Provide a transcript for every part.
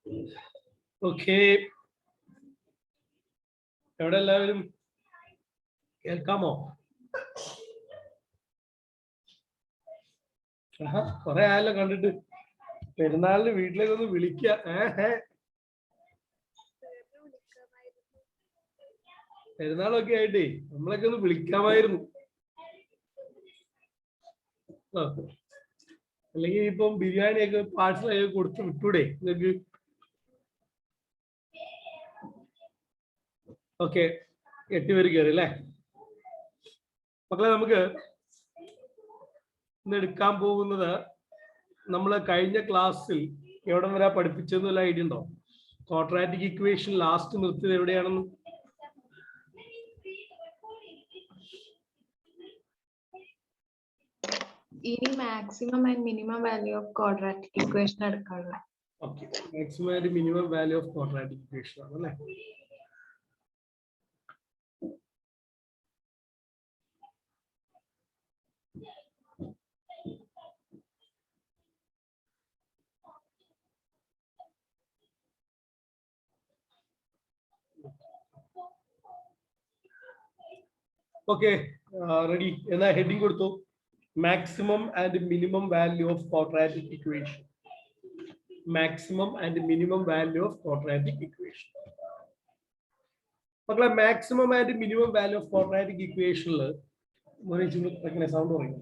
Okay, എവിടെ എല്ലാവരും കേൾക്കാമോ? കൊറേ ആയല്ലോ കണ്ടിട്ട്. പെരുന്നാളിന് വീട്ടിലേക്കൊന്ന് വിളിക്ക. പെരുന്നാളൊക്കെ ആയിട്ടേ നമ്മളൊക്കെ ഒന്ന് വിളിക്കാമായിരുന്നു. അല്ലെങ്കിൽ ഇപ്പം ബിരിയാണിയൊക്കെ പാഴ്സലൊക്കെ കൊടുത്ത് വിട്ടൂടെ നിങ്ങൾക്ക്? ഓക്കെ, 8 പേര് കയറി അല്ലേ മക്കളെ? നമുക്ക് ഇന്ന് എടുക്കാൻ പോകുന്നത്, നമ്മൾ കഴിഞ്ഞ ക്ലാസ്സിൽ എവിടെ വരെ പഠിപ്പിച്ചെന്നുള്ള ഐഡിയ ഉണ്ടോ? ക്വാഡ്രാറ്റിക് ഇക്വേഷൻ ലാസ്റ്റ് നിർത്തിയത് എവിടെയാണെന്ന്? ഇനി maximum and minimum value of quadratic equation എടുക്കാനുള്ള. Okay, maximum and minimum value of quadratic equation ആണ് അല്ലേ? Okay, ready? എന്നാ ഹെഡിങ് കൊടുത്തു, maximum and minimum value of quadratic equation. Maximum and minimum value of quadratic equation. മക്കളെ, maximum and minimum value of quadratic ഇക്വേഷനിൽ sound പറയും.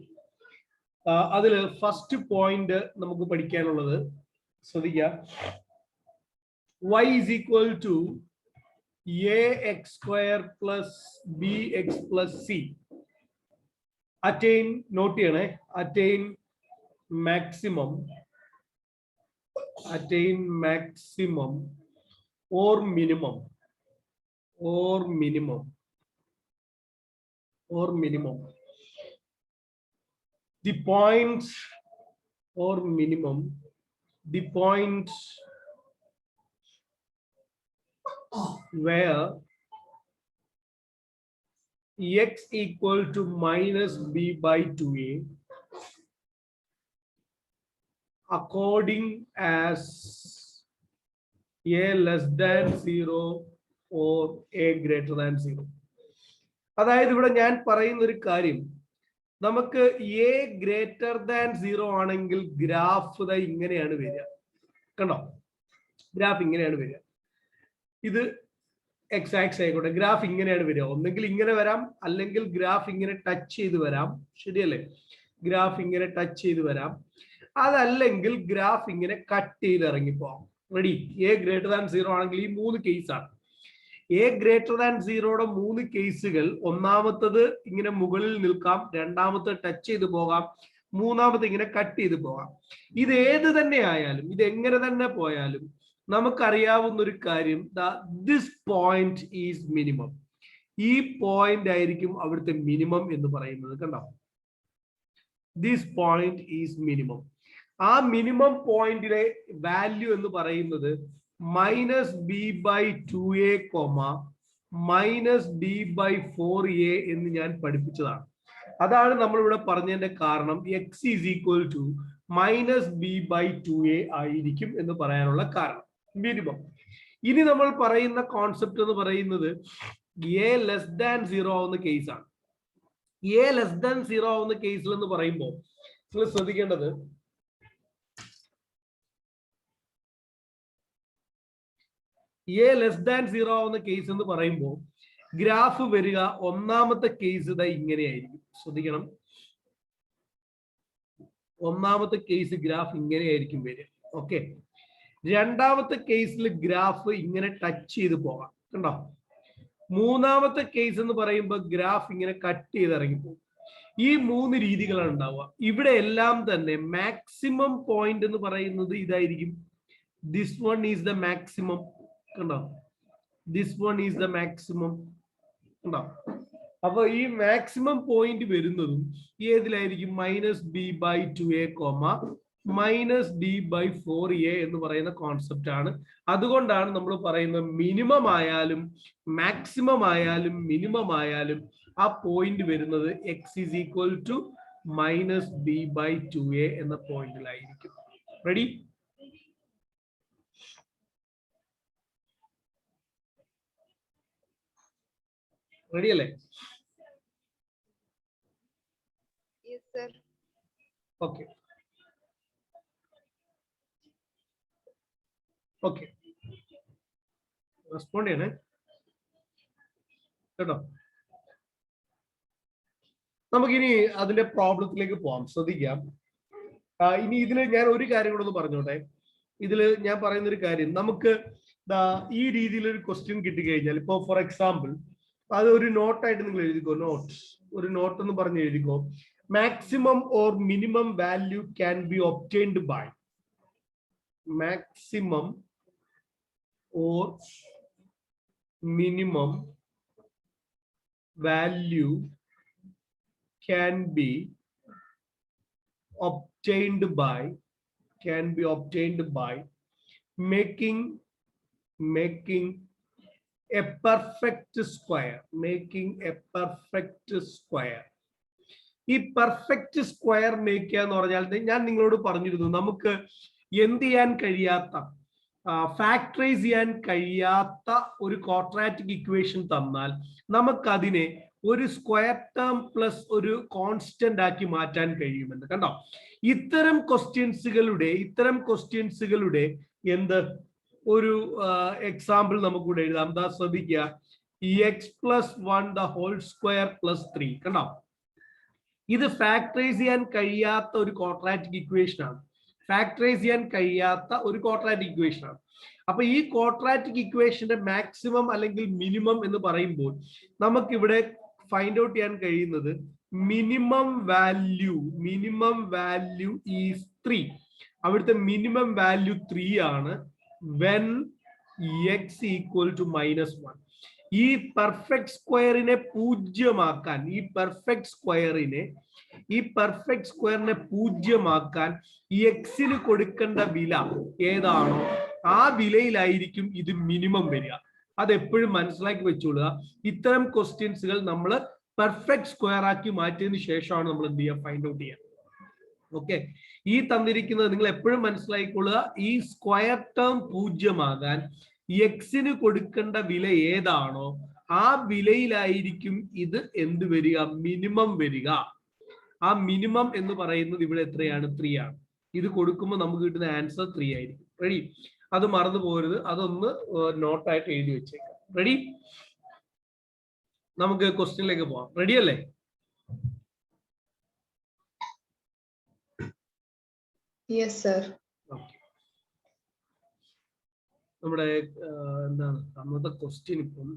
അതിൽ first point നമുക്ക് പഠിക്കാനുള്ളത് ശ്രദ്ധിക്കുക. y is equal to ax square plus bx plus c. attain, note ചെയ്യണേ, attain maximum or minimum the points or minimum the points where x equal to minus b by 2a according as a less than 0 or a greater than 0. അതായത് ഇവിടെ ഞാൻ പറയുന്ന ഒരു കാര്യം, നമുക്ക് a greater than 0 ആണെങ്കിൽ graph ഇങ്ങനെയാണ് വരിക. കണ്ടോ? ഗ്രാഫ് ഇങ്ങനെയാണ് വരിക. ഇത് എക്സ് ആക്സ് ആയിക്കോട്ടെ, ഗ്രാഫ് ഇങ്ങനെയാണ് വരിക. ഒന്നെങ്കിൽ ഇങ്ങനെ വരാം, അല്ലെങ്കിൽ ഗ്രാഫ് ഇങ്ങനെ ടച്ച് ചെയ്ത് വരാം. ശരിയല്ലേ? ഗ്രാഫ് ഇങ്ങനെ ടച്ച് ചെയ്ത് വരാം. അതല്ലെങ്കിൽ ഗ്രാഫ് ഇങ്ങനെ കട്ട് ചെയ്ത് ഇറങ്ങിപ്പോവാം. റെഡി? എ ഗ്രേറ്റർ ദാൻ 0 ആണെങ്കിൽ ഈ 3 കേസാണ്. എ ഗ്രേറ്റർ ദാൻ 0യുടെ 3 കേസുകൾ, ഒന്നാമത്തത് ഇങ്ങനെ മുകളിൽ നിൽക്കാം, രണ്ടാമത്തെ ടച്ച് ചെയ്ത് പോകാം, മൂന്നാമത്തെ ഇങ്ങനെ കട്ട് ചെയ്ത് പോകാം. ഇത് ഏത് തന്നെ ആയാലും, ഇത് എങ്ങനെ തന്നെ പോയാലും നമുക്കറിയാവുന്ന ഒരു കാര്യം, ദിസ് പോയിന്റ് ഈസ് മിനിമം. ഈ പോയിന്റ് ആയിരിക്കും അവിടുത്തെ മിനിമം എന്ന് പറയുന്നത്. കണ്ടോ? This point is minimum. ആ മിനിമം പോയിന്റിലെ വാല്യൂ എന്ന് പറയുന്നത് minus B by 2a minus D by 4a എന്ന് ഞാൻ പഠിപ്പിച്ചതാണ്. അതാണ് നമ്മൾ ഇവിടെ പറഞ്ഞതിന്റെ കാരണം. X is equal to minus B by 2a ആയിരിക്കും എന്ന് പറയാനുള്ള കാരണം മിനിമം. ഇനി നമ്മൾ പറയുന്ന കോൺസെപ്റ്റ് എന്ന് പറയുന്നത് എ ലെസ് ദാൻ 0 ആവുന്ന കേസാണ്. എ ലെസ് ദാൻ 0 ആവുന്ന കേസിൽ എന്ന് പറയുമ്പോൾ നിങ്ങൾ ശ്രദ്ധിക്കേണ്ടത്, എ ലെസ് ദാൻ 0 ആവുന്ന കേസ് എന്ന് പറയുമ്പോൾ ഗ്രാഫ് വരിക, ഒന്നാമത്തെ കേസ് ഇങ്ങനെയായിരിക്കും. ശ്രദ്ധിക്കണം, ഒന്നാമത്തെ കേസ് ഗ്രാഫ് ഇങ്ങനെയായിരിക്കും വരിക. ഓക്കെ, രണ്ടാമത്തെ കേസിൽ ഗ്രാഫ് ഇങ്ങനെ ടച്ച് ചെയ്ത് പോകാം. കണ്ടോ? മൂന്നാമത്തെ കേസ് എന്ന് പറയുമ്പോൾ ഗ്രാഫ് ഇങ്ങനെ കട്ട് ചെയ്ത് ഇറങ്ങിപ്പോകും. ഈ 3 രീതികളാണ് ഉണ്ടാവുക. ഇവിടെ എല്ലാം തന്നെ മാക്സിമം പോയിന്റ് എന്ന് പറയുന്നത് ഇതായിരിക്കും. This one is the maximum. കണ്ടോ? This one is the maximum. കണ്ടോ? അപ്പൊ ഈ മാക്സിമം പോയിന്റ് വരുന്നതും ഏതിലായിരിക്കും? Minus B by 2a minus D by 4a എന്ന് പറയുന്ന കോൺസെപ്റ്റ് ആണ്. അതുകൊണ്ടാണ് നമ്മൾ പറയുന്നത് മിനിമം ആയാലും മാക്സിമം ആയാലും മിനിമം ആയാലും ആ പോയിന്റ് വരുന്നത് x is equal to minus B by 2a എന്ന പോയിന്റിലായിരിക്കും. റെഡി? റെഡി അല്ലേ? Yes, sir. Okay okay, respond ചെയ്യണേ കേട്ടോ. നമുക്കിനി അതിന്റെ പ്രോബ്ലത്തിലേക്ക് പോവാം. ശ്രദ്ധിക്കാം. ഇനി ഇതില് ഞാൻ ഒരു കാര്യം കൂടെ ഒന്ന് പറഞ്ഞോട്ടെ. ഇതില് ഞാൻ പറയുന്ന ഒരു കാര്യം, നമുക്ക് ഈ രീതിയിൽ ഒരു ക്വസ്റ്റ്യൻ കിട്ടിക്കഴിഞ്ഞാൽ, ഇപ്പൊ ഫോർ എക്സാമ്പിൾ അത് ഒരു നോട്ടായിട്ട് നിങ്ങൾ എഴുതിക്കോ. ഒരു നോട്ട് എന്ന് പറഞ്ഞ് എഴുതിക്കോ. Maximum or minimum value can be obtained by, maximum or minimum value can be obtained by making a perfect square. ഈ പെർഫെക്റ്റ് സ്ക്വയർ മേക്ക് ചെയ്യുക എന്ന് പറഞ്ഞാൽ, ഞാൻ നിങ്ങളോട് പറഞ്ഞിരുന്നു, നമുക്ക് എന്ത് ചെയ്യാൻ കഴിയാത്ത, ഫാക്ടറൈസ് ചെയ്യാൻ കഴിയാത്ത ഒരു ക്വാഡ്രാറ്റിക് ഇക്വേഷൻ തന്നാൽ നമുക്കതിനെ ഒരു സ്ക്വയർ ടേം പ്ലസ് ഒരു കോൺസ്റ്റന്റ് ആക്കി മാറ്റാൻ കഴിയുമെന്ന്. കണ്ടോ? ഇത്തരം ക്വസ്റ്റ്യൻസുകളുടെ എന്ത് ഒരു എക്സാമ്പിൾ നമുക്കിവിടെ എഴുതാം. എന്താ ശ്രദ്ധിക്കുക, x+1² + 3. കണ്ടോ? ഇത് ഫാക്ടറൈസ് ചെയ്യാൻ കഴിയാത്ത ഒരു ക്വാഡ്രാറ്റിക് ഇക്വേഷൻ ആണ്. അപ്പൊ ഈ ക്വാഡ്രാറ്റിക് ഇക്വേഷന്റെ മാക്സിമം അല്ലെങ്കിൽ മിനിമം എന്ന് പറയുമ്പോൾ നമുക്കിവിടെ ഫൈൻഡ് ഔട്ട് ചെയ്യാൻ കഴിയുന്നത് മിനിമം വാല്യൂ ഈസ് 3. അവിടുത്തെ മിനിമം വാല്യൂ 3 ആണ് when x = -1. ഈ പെർഫെക്റ്റ് സ്ക്വയറിനെ പൂജ്യമാക്കാൻ, ഈ പെർഫെക്റ്റ് സ്ക്വയറിനെ പൂജ്യമാക്കാൻ എക്സിന് കൊടുക്കേണ്ട വില ഏതാണോ ആ വിലയിലായിരിക്കും ഇത് മിനിമം വരിക. അതെപ്പോഴും മനസ്സിലാക്കി വെച്ചോളുക. ഇത്തരം ക്വസ്റ്റ്യൻസുകൾ നമ്മൾ പെർഫെക്റ്റ് സ്ക്വയർ ആക്കി മാറ്റിയതിനു ശേഷമാണ് നമ്മൾ എന്ത് ചെയ്യുക, ഫൈൻഡ് ഔട്ട് ചെയ്യുക. ഓക്കെ, ഈ തന്നിരിക്കുന്നത് നിങ്ങൾ എപ്പോഴും മനസ്സിലാക്കിക്കൊള്ളുക. ഈ സ്ക്വയർ ടേം പൂജ്യമാകാൻ എക്സിന് കൊടുക്കേണ്ട വില ഏതാണോ ആ വിലയിലായിരിക്കും ഇത് എന്ത് വരിക, മിനിമം വരിക. ആ മിനിമം എന്ന് പറയുന്നത് ഇവിടെ എത്രയാണ്, 3 ആണ്. ഇത് കൊടുക്കുമ്പോൾ നമുക്ക് കിട്ടുന്ന ആൻസർ 3 ആയിരിക്കും. റെഡി? അത് മറന്നു പോകരുത്, അതൊന്ന് നോട്ടായിട്ട് എഴുതി വെച്ചേക്കാം. റെഡി? നമുക്ക് ക്വസ്റ്റ്യനിലേക്ക് പോവാം. റെഡി അല്ലേ? Yes, sir. നമ്മുടെ എന്താണ് അന്നത്തെ ക്വസ്റ്റ്യൻ? ഇപ്പം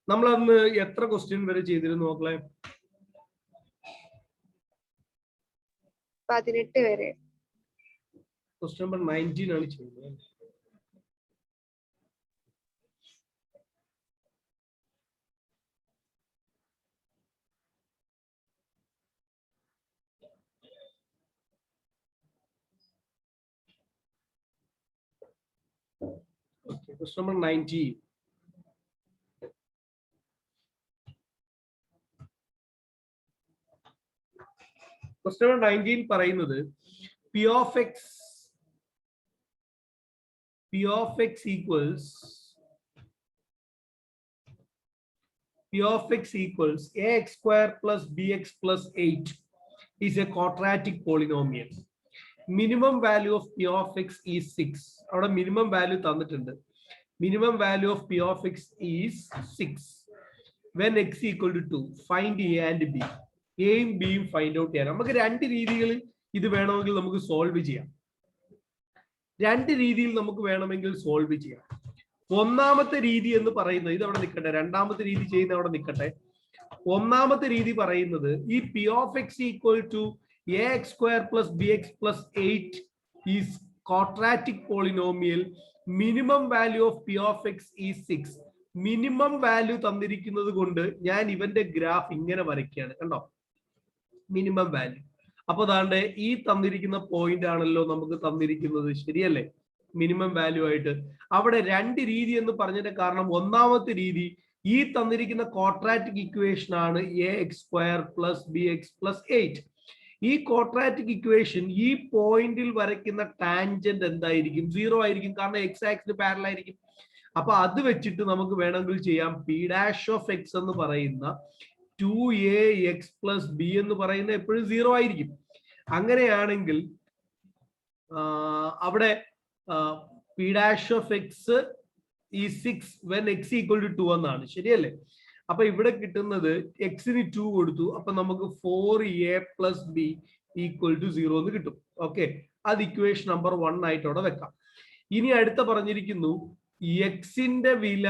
നമ്മൾ അന്ന് എത്ര ക്വസ്റ്റ്യൻ വരെ ചെയ്തിരുന്നു മക്കളെ? 18 വരെ. ക്വസ്റ്റ്യൻ നമ്പർ 19 ആണ് ചെയ്തത്. Question number 19. Question number 19 പറയുന്നത് P of x equals ax square plus bx plus 8 is a quadratic polynomial. Minimum value of P of x is 6. അവിടെ minimum value തന്നിട്ടുണ്ട്. Minimum value of P of x is 6. When x equal to 2, find a and b. എയും ബിയും find out ചെയ്യാം. നമുക്ക് രണ്ട് രീതികളിൽ ഇത് വേണമെങ്കിൽ നമുക്ക് സോൾവ് ചെയ്യാം. ഒന്നാമത്തെ രീതി എന്ന് പറയുന്നത് ഇത് അവിടെ നിൽക്കട്ടെ, രണ്ടാമത്തെ രീതി ചെയ്യുന്ന അവിടെ നിൽക്കട്ടെ. ഒന്നാമത്തെ രീതി പറയുന്നത് ഈ P of x equal to ax square plus bx plus 8 is quadratic polynomial, minimum value of p of x is 6. Minimum value തന്നിരിക്കുന്നത് കൊണ്ട് ഞാൻ ഇവന്റെ ഗ്രാഫ് ഇങ്ങനെ വരയ്ക്കുകയാണ്. കണ്ടോ, മിനിമം വാല്യൂ. അപ്പൊ അതാണ്ട് ഈ തന്നിരിക്കുന്ന പോയിന്റ് ആണല്ലോ നമുക്ക് തന്നിരിക്കുന്നത്, ശരിയല്ലേ? മിനിമം വാല്യൂ ആയിട്ട് അവിടെ രണ്ട് രീതി എന്ന് പറഞ്ഞതിന്റെ കാരണം, ഒന്നാമത്തെ രീതി ഈ തന്നിരിക്കുന്ന ക്വാഡ്രാറ്റിക് ഇക്വേഷൻ ആണ് ax² + bx + 8. ഈ ക്വാഡ്രാറ്റിക് ഇക്വേഷൻ ഈ പോയിന്റിൽ വരയ്ക്കുന്ന ടാൻജന്റ് എന്തായിരിക്കും? 0 ആയിരിക്കും, കാരണം എക്സ് ആക്സിന് പാരലൽ ആയിരിക്കും. അപ്പൊ അത് വെച്ചിട്ട് നമുക്ക് വേണമെങ്കിൽ ചെയ്യാം. p' എന്ന് പറയുന്ന 2ax + b എന്ന് പറയുന്ന എപ്പോഴും 0 ആയിരിക്കും. അങ്ങനെയാണെങ്കിൽ അവിടെ p' ഈ 6 when x = 2 എന്നാണ്, ശരിയല്ലേ? അപ്പൊ ഇവിടെ കിട്ടുന്നത് എക്സിന് 2 കൊടുത്തു, അപ്പൊ നമുക്ക് 4a + b = 0 എന്ന് കിട്ടും. ഓക്കെ, അത് ഇക്വേഷൻ നമ്പർ 1 ആയിട്ട് അവിടെ വെക്കാം. ഇനി അടുത്ത പറഞ്ഞിരിക്കുന്നു, എക്സിന്റെ വില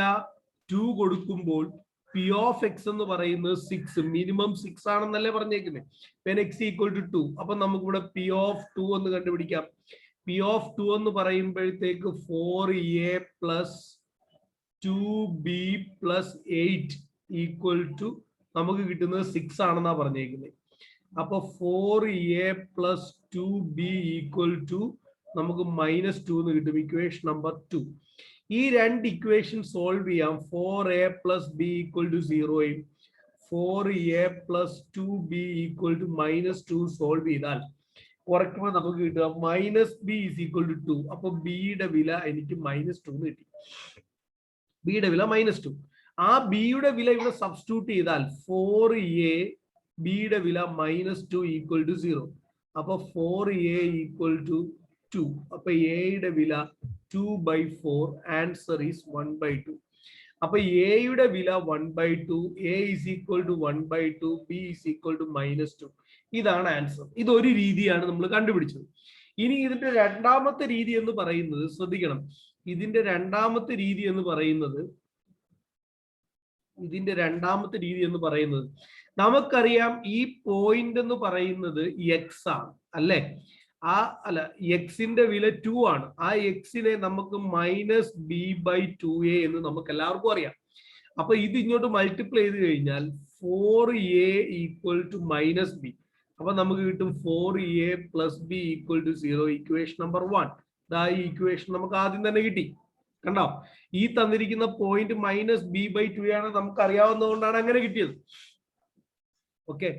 2 കൊടുക്കുമ്പോൾ p of x എന്ന് പറയുന്നത് 6, മിനിമം 6 ആണെന്നല്ലേ പറഞ്ഞേക്കുന്നത്. when x = 2, അപ്പൊ നമുക്ക് ഇവിടെ p of 2 എന്ന് കണ്ടുപിടിക്കാം. p of 2 എന്ന് പറയുമ്പോഴത്തേക്ക് 4a + 2b + 8 = നമുക്ക് കിട്ടുന്നത് 6 ആണെന്നാ പറഞ്ഞേക്കുന്നത്. അപ്പൊ 4a + 2b = നമുക്ക് -2 എന്ന് കിട്ടും, ഇക്വേഷൻ നമ്പർ 2. ഈ രണ്ട് ഇക്വേഷൻ സോൾവ് ചെയ്യാം. 4a + b = 0 4a + 2b = -2 solve ചെയ്താൽ കുറയ്ക്കുമ്പോൾ നമുക്ക് കിട്ടുക -b = 2. അപ്പൊ ബിയുടെ വില എനിക്ക് -2 എന്ന് കിട്ടി. ബിയുടെ വില -2. ആ ബിയുടെ വില ഇവിടെ സബ്സ്റ്റിറ്റ്യൂട്ട് ചെയ്താൽ 4a, ബിയുടെ വില -2 = 0. അപ്പൊ 4a = 2. അപ്പൊ എയുടെ വില 2/4. Answer is 1/2. അപ്പൊ എയുടെ വില 1/2, a = 1/2, b = -2. ഇതാണ് ആൻസർ. ഇതൊരു രീതിയാണ് നമ്മൾ കണ്ടുപിടിച്ചത്. ഇനി ഇതിന്റെ രണ്ടാമത്തെ രീതി എന്ന് പറയുന്നത്, ശ്രദ്ധിക്കണം, ഇതിന്റെ രണ്ടാമത്തെ രീതി എന്ന് പറയുന്നത് നമുക്കറിയാം ഈ പോയിന്റ് എന്ന് പറയുന്നത് എക്സ് ആണ്, അല്ലെ? എക്സിന്റെ വില 2 ആണ്. ആ എക്സിനെ നമുക്ക് -b/2a എന്ന് നമുക്ക് എല്ലാവർക്കും അറിയാം. അപ്പൊ ഇത് ഇങ്ങോട്ട് മൾട്ടിപ്ലൈ ചെയ്ത് കഴിഞ്ഞാൽ 4a = -b. അപ്പൊ നമുക്ക് കിട്ടും 4a + b = 0, ഇക്വേഷൻ നമ്പർ 1. ഈ ഇക്വേഷൻ നമുക്ക് ആദ്യം തന്നെ കിട്ടി. കണ്ടോ, ഈ തന്നിരിക്കുന്ന പോയിന്റ് -b/2 ആണ്, നമുക്ക് അറിയാവുന്നതുകൊണ്ടാണ് അങ്ങനെ കിട്ടിയത്. ഓക്കെ,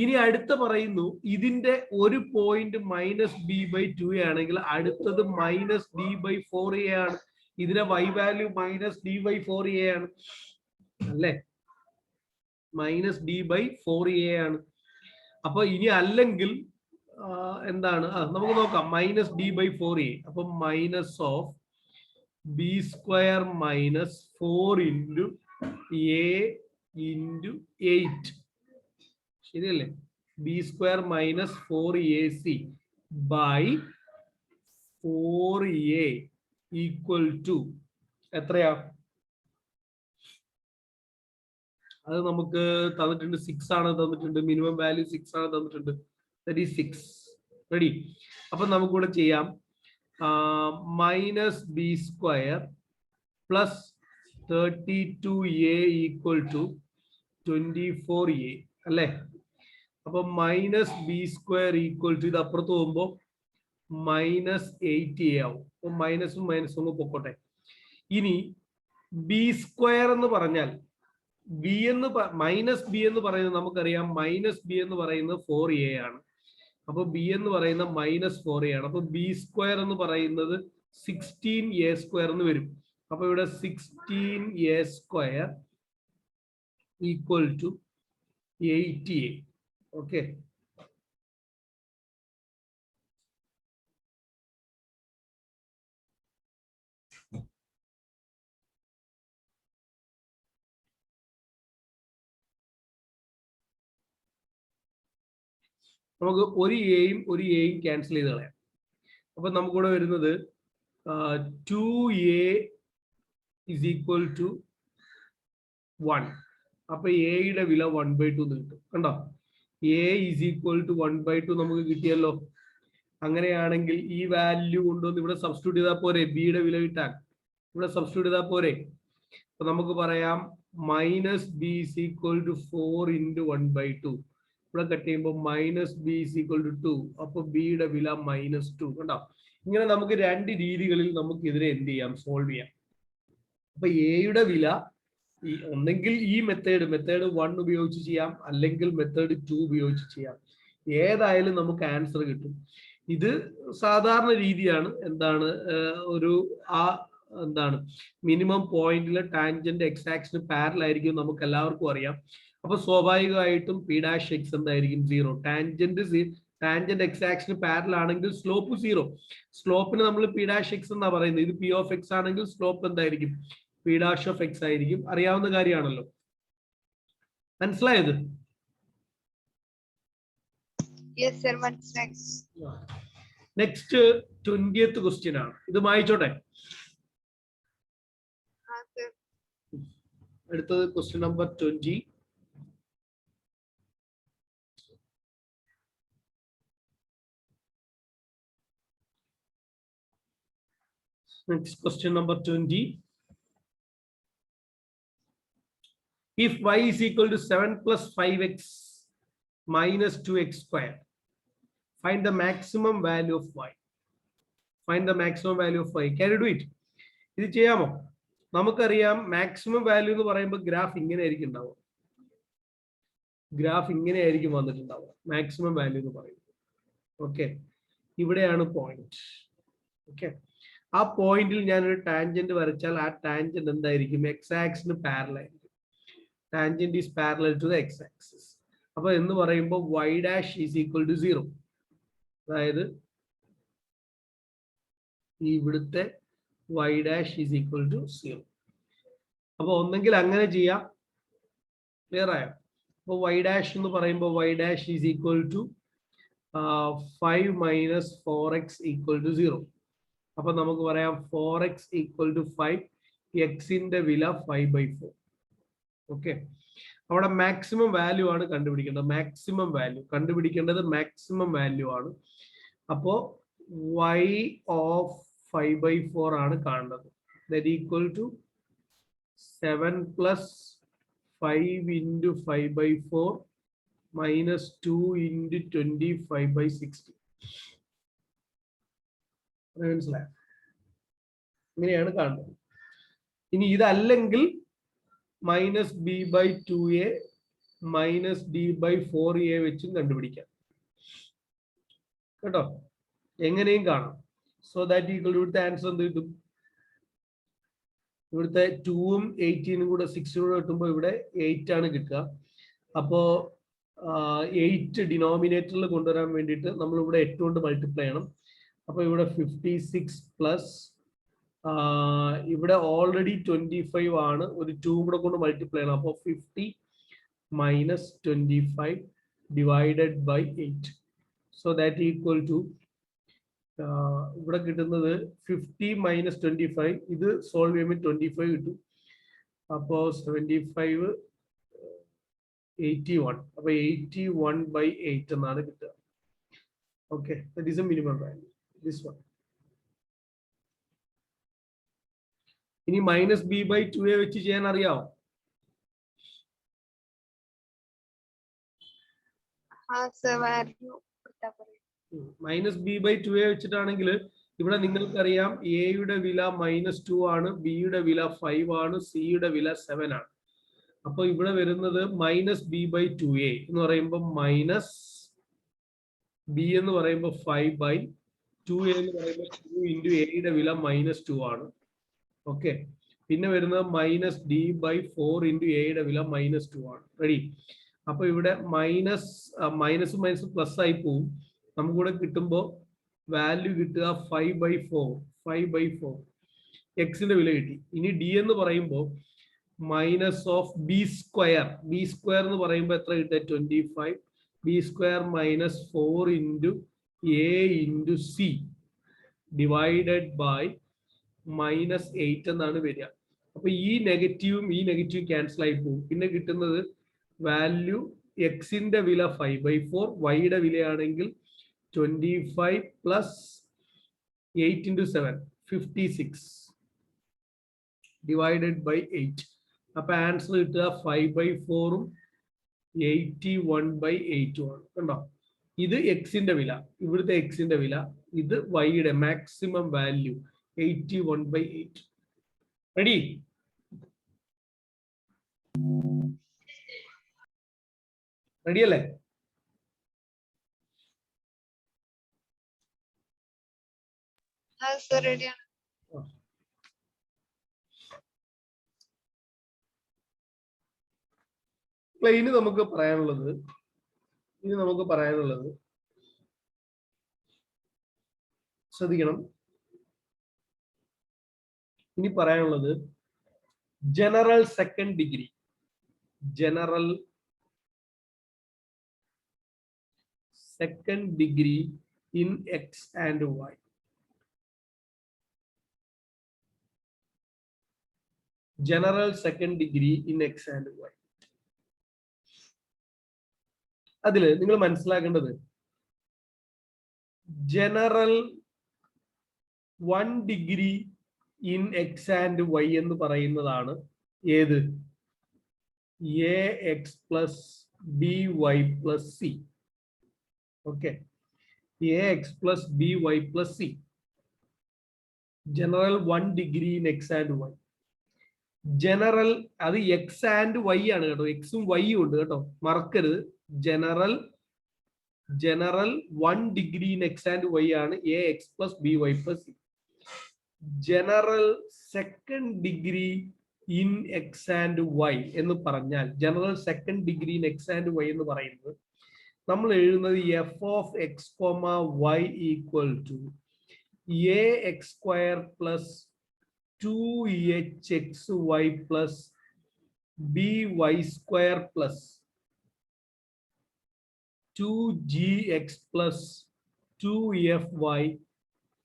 ഇനി അടുത്ത പറയുന്നു, ഇതിന്റെ ഒരു പോയിന്റ് -b/2 ആണെങ്കിൽ അടുത്തത് -d/4a ആണ്. ഇതിന്റെ y വാല്യൂ -d/4a ആണ്, അല്ലേ? -d/4a ആണ്. അപ്പൊ ഇനി അല്ലെങ്കിൽ എന്താണ്, നമുക്ക് നോക്കാം. -d/4a, അപ്പൊ -b² - 4 × a × 8, ശരിയല്ലേ? b² - 4ac / 4a = എത്രയാ? അത് നമുക്ക് തന്നിട്ടുണ്ട്, 6 ആണ് തന്നിട്ടുണ്ട്, മിനിമം വാല്യൂ 6 ആണ് തന്നിട്ടുണ്ട്. That is 6. റെഡി? അപ്പൊ നമുക്കിവിടെ ചെയ്യാം. -b² + 32a = 24a, അല്ലേ? അപ്പൊ -b² ഇത് അപ്പുറത്ത് പോകുമ്പോ -8a ആവും. അപ്പൊ മൈനസും മൈനസും പൊക്കോട്ടെ. ഇനി b² എന്ന് പറഞ്ഞാൽ b എന്ന് പറയുന്നത് നമുക്കറിയാം, -b എന്ന് പറയുന്നത് 4a ആണ്. അപ്പൊ b എന്ന് പറയുന്ന -4a ആണ്. അപ്പൊ b² എന്ന് പറയുന്നത് 16a² എന്ന് വരും. അപ്പൊ ഇവിടെ 16a² = 80a. ഓക്കെ, നമുക്ക് ഒരു എയും ക്യാൻസൽ ചെയ്ത് കളയാം. അപ്പൊ നമുക്കിവിടെ വരുന്നത് 2a = 1. അപ്പൊ എയുടെ വില 1/2 എന്ന് കിട്ടും. കണ്ടോ, a = 1/2 നമുക്ക് കിട്ടിയല്ലോ. അങ്ങനെയാണെങ്കിൽ ഈ വാല്യൂ കൊണ്ടുവന്ന് ഇവിടെ സബ്സ്റ്റിറ്റ്യൂട്ട് ചെയ്താൽ പോരെ, ബിയുടെ വില കിട്ടാൻ ഇവിടെ സബ്സ്റ്റിറ്റ്യൂട്ട് ചെയ്താൽ പോരെ. അപ്പൊ നമുക്ക് പറയാം minus b is equal to 4 × 1/2. ഇവിടെ കട്ട് ചെയ്യുമ്പോൾ minus b is equal to 2. അപ്പൊ ബിയുടെ വില -2. കണ്ടോ? ഇങ്ങനെ നമുക്ക് രണ്ട് രീതികളിൽ നമുക്ക് ഇതിനെ എന്ത് ചെയ്യാം, സോൾവ് ചെയ്യാം. അപ്പൊ എയുടെ വില ഒന്നെങ്കിൽ ഈ മെത്തേഡ് 1 ഉപയോഗിച്ച് ചെയ്യാം, അല്ലെങ്കിൽ മെത്തേഡ് 2 ഉപയോഗിച്ച് ചെയ്യാം. ഏതായാലും നമുക്ക് ആൻസർ കിട്ടും. ഇത് സാധാരണ രീതിയാണ്. എന്താണ് എന്താണ് മിനിമം പോയിന്റിലെ ടാൻജന്റ് എക്സ് ആക്സിന് പാരലൽ ആയിരിക്കും, നമുക്ക് എല്ലാവർക്കും അറിയാം. അപ്പൊ സ്വാഭാവികമായിട്ടും പി ഡാഷ് എക്സ് എന്തായിരിക്കും 0. ടാൻജന്റ് എക്സ് ആക്സിന് പാരലൽ ആണെങ്കിൽ സ്ലോപ്പ് 0. സ്ലോപ്പിന് നമ്മൾ പി ഡാഷ് എക്സ് എന്നാ പറയുന്നത്. ഇത് പി ഓഫ് എക്സ് ആണെങ്കിൽ സ്ലോപ്പ് എന്തായിരിക്കും, പി ഡാഷ് ഓഫ് എക്സ് ആയിരിക്കും. അറിയാവുന്ന കാര്യമാണല്ലോ. മനസ്സിലായത്? Yes sir, മനസ്സിലായി. നെക്സ്റ്റ് 20th ക്വസ്റ്റ്യൻ ആണ്. ഇത് വായിച്ചോട്ടെ. അടുത്തത് question number 20. Next question number 20. If y is equal to 7 plus 5x minus 2x square, find the maximum value of y. Find the maximum value of y. Can you do it? ഇത് ചെയ്യാമോ? നമുക്കറിയാം maximum value എന്ന് പറയുമ്പോൾ graph ഇങ്ങനെ ആയിരിക്കും ഉണ്ടാവുക. Graph ഇങ്ങനെ ആയിരിക്കും വന്നിട്ടുണ്ടാവുക മാക്സിമം വാല്യൂ എന്ന് പറയുന്നത്. ഓക്കെ, ഇവിടെയാണ് പോയിന്റ്. ഓക്കെ, ആ പോയിന്റിൽ ഞാനൊരു ടാൻജന്റ് വരച്ചാൽ ആ ടാൻജന്റ് എന്തായിരിക്കും, എക്സ് ആക്സിന് പാരലൽ ആയിരിക്കും. Tangent is parallel to the x axis. അപ്പൊ എന്ന് പറയുമ്പോൾ y dash is equal to 0. അതായത് ഇവിടുത്തെ y dash is equal to 0. അപ്പൊ ഒന്നെങ്കിൽ അങ്ങനെ ചെയ്യാം. ക്ലിയർ ആയോ? അപ്പൊ y ഡാഷ് എന്ന് പറയുമ്പോൾ y dash is equal to 5 minus 4x equal to 0. അപ്പൊ നമുക്ക് പറയാം 4x ഈക്വൽ ടു 5. എക്സിന്റെ വില 5/4. ഓക്കെ, അവിടെ മാക്സിമം വാല്യൂ ആണ് കണ്ടുപിടിക്കേണ്ടത്. മാക്സിമം വാല്യൂ കണ്ടുപിടിക്കേണ്ടത് മാക്സിമം വാല്യൂ ആണ്. അപ്പോ y ഓഫ് 5/4 ആണ് കാണുന്നത്. That equal to 7 plus 5 into 5/4 minus 2 into 25/60. മനസ്സിലായോ? ഇങ്ങനെയാണ് കാണുന്നത്. ഇനി ഇതല്ലെങ്കിൽ minus B by 2a minus D by 4a വെച്ചും കണ്ടുപിടിക്കാം കേട്ടോ. എങ്ങനെയും കാണാം. സോ ദാറ്റ് ഈക്വൽ ഇവിടുത്തെ ആൻസർ എന്ത് കിട്ടും? ഇവിടുത്തെ 2ഉം 18ഉം കൂടെ 6 കൂടെ കിട്ടുമ്പോൾ ഇവിടെ 8 ആണ് കിട്ടുക. അപ്പോ 8 ഡിനോമിനേറ്ററിൽ കൊണ്ടുവരാൻ വേണ്ടിയിട്ട് നമ്മൾ ഇവിടെ 8 കൊണ്ട് മൾട്ടിപ്ലൈ ചെയ്യണം. അപ്പൊ ഇവിടെ 56 പ്ലസ് ഇവിടെ ഓൾറെഡി 25 ആണ്, ഒരു 2 കൂടെ കൊണ്ട് മൾട്ടിപ്ലൈ ചെയ്യണം. അപ്പോൾ 50 minus 25 divided by 8. So that equal to ഇവിടെ കിട്ടുന്നത് 50 മൈനസ് 25. ഇത് സോൾവ് ചെയ്യുമ്പോൾ 25 കിട്ടും. അപ്പോ 75 81. അപ്പൊ 81/8 എന്നാണ് കിട്ടുക. Okay, that is A minimum value. This one. ഇനി മൈനസ് ബി ബൈ 2a വെച്ച് ചെയ്യാൻ അറിയാമോ? മൈനസ് ബി ബൈ 2a വെച്ചിട്ടാണെങ്കിൽ ഇവിടെ നിങ്ങൾക്കറിയാം എയുടെ വില -2 ആണ്, ബിയുടെ വില 5 ആണ്, സിയുടെ വില 7 ആണ്. അപ്പൊ ഇവിടെ വരുന്നത് മൈനസ് ബി ബൈ 2a എന്ന് പറയുമ്പോൾ മൈനസ് ബി എന്ന് പറയുമ്പോൾ 5/2a എന്ന് പറയുമ്പോൾ 2 ഇൻറ്റു എയുടെ വില -2 ആണ്. ഓക്കെ, പിന്നെ വരുന്നത് മൈനസ് ഡി ബൈ 4 ഇൻറ്റു എയുടെ വില -2 ആണ്. റെഡി? അപ്പൊ ഇവിടെ മൈനസ് പ്ലസ് ആയി പോവും. നമുക്കിവിടെ കിട്ടുമ്പോൾ വാല്യൂ കിട്ടുക 5/4 എക്സിന്റെ വില കിട്ടി. ഇനി ഡി എന്ന് പറയുമ്പോൾ minus of b square. B square എന്ന് പറയുമ്പോൾ എത്ര കിട്ടുക? 25. B square minus 4 into a into c divided by -8 എന്നാണ് വരിക. അപ്പൊ ഈ നെഗറ്റീവും ക്യാൻസൽ ആയി പോകും. പിന്നെ കിട്ടുന്നത് വാല്യൂ എക്സിന്റെ വില 5/4, വൈയുടെ വിലയാണെങ്കിൽ 25 plus 8 into 7, 56 divided by 8. അപ്പോൾ ആൻസർ കിട്ടുക 5/4 81/8 ആണ്. കണ്ടോ, ഇത് എക്സിന്റെ വില, ഇവിടുത്തെ എക്സിന്റെ വില, ഇത് വൈയുടെ മാക്സിമം വാല്യൂ 81/8. റെഡി? റെഡി അല്ലേ? ഇനി നമുക്ക് പറയാനുള്ളത് ശ്രദ്ധിക്കണം. ഇനി പറയാനുള്ളത് general second degree, general second degree in X and y. General second degree in X and y. അതില് നിങ്ങൾ മനസ്സിലാക്കേണ്ടത് general 1 degree in X and Y എന്ന് പറയുന്നതാണ് ഏത്? A X plus B Y plus c. Okay, a X plus B Y plus C. General 1 degree in X and y. General അത് x and Y ആണ് കേട്ടോ, എക്സും വൈയും ഉണ്ട് കേട്ടോ, മറക്കരുത്. General 1 degree in X and Y ആണ് A X plus B Y plus C. General second degree in X and Y എന്ന് പറഞ്ഞാൽ, general second degree in X and Y എന്ന് പറയുന്നത് നമ്മൾ എഴുതുന്നത് F of X comma Y equal to A X square plus 2hxy plus by square plus 2gx plus 2fy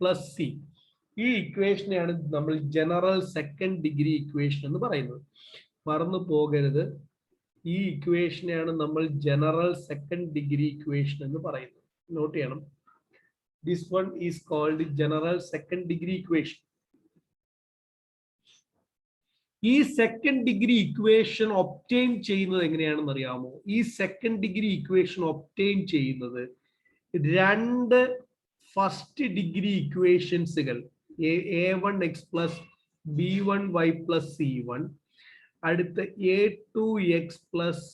plus C. ഈ ഇക്വേഷനെയാണ് നമ്മൾ general second degree equation എന്ന് പറയുന്നത്. മറന്നു പോകരുത്, ഈ ഇക്വേഷനെയാണ് നമ്മൾ ജനറൽ സെക്കൻഡ് ഡിഗ്രി ഇക്വേഷൻ എന്ന് പറയുന്നത്. നോട്ട് ചെയ്യണം. This one is called general second degree equation. ഈ സെക്കൻഡ് ഡിഗ്രി ഇക്വേഷൻ ഒബ്റ്റെയിൻ ചെയ്യുന്നത് എങ്ങനെയാണെന്ന് അറിയാമോ? ഈ സെക്കൻഡ് ഡിഗ്രി ഇക്വേഷൻ ഒബ്റ്റെയിൻ ചെയ്യുന്നത് രണ്ട് ഫസ്റ്റ് ഡിഗ്രി ഇക്വേഷൻസുകൾ a1x plus b1y plus c1, അടുത്ത a2x plus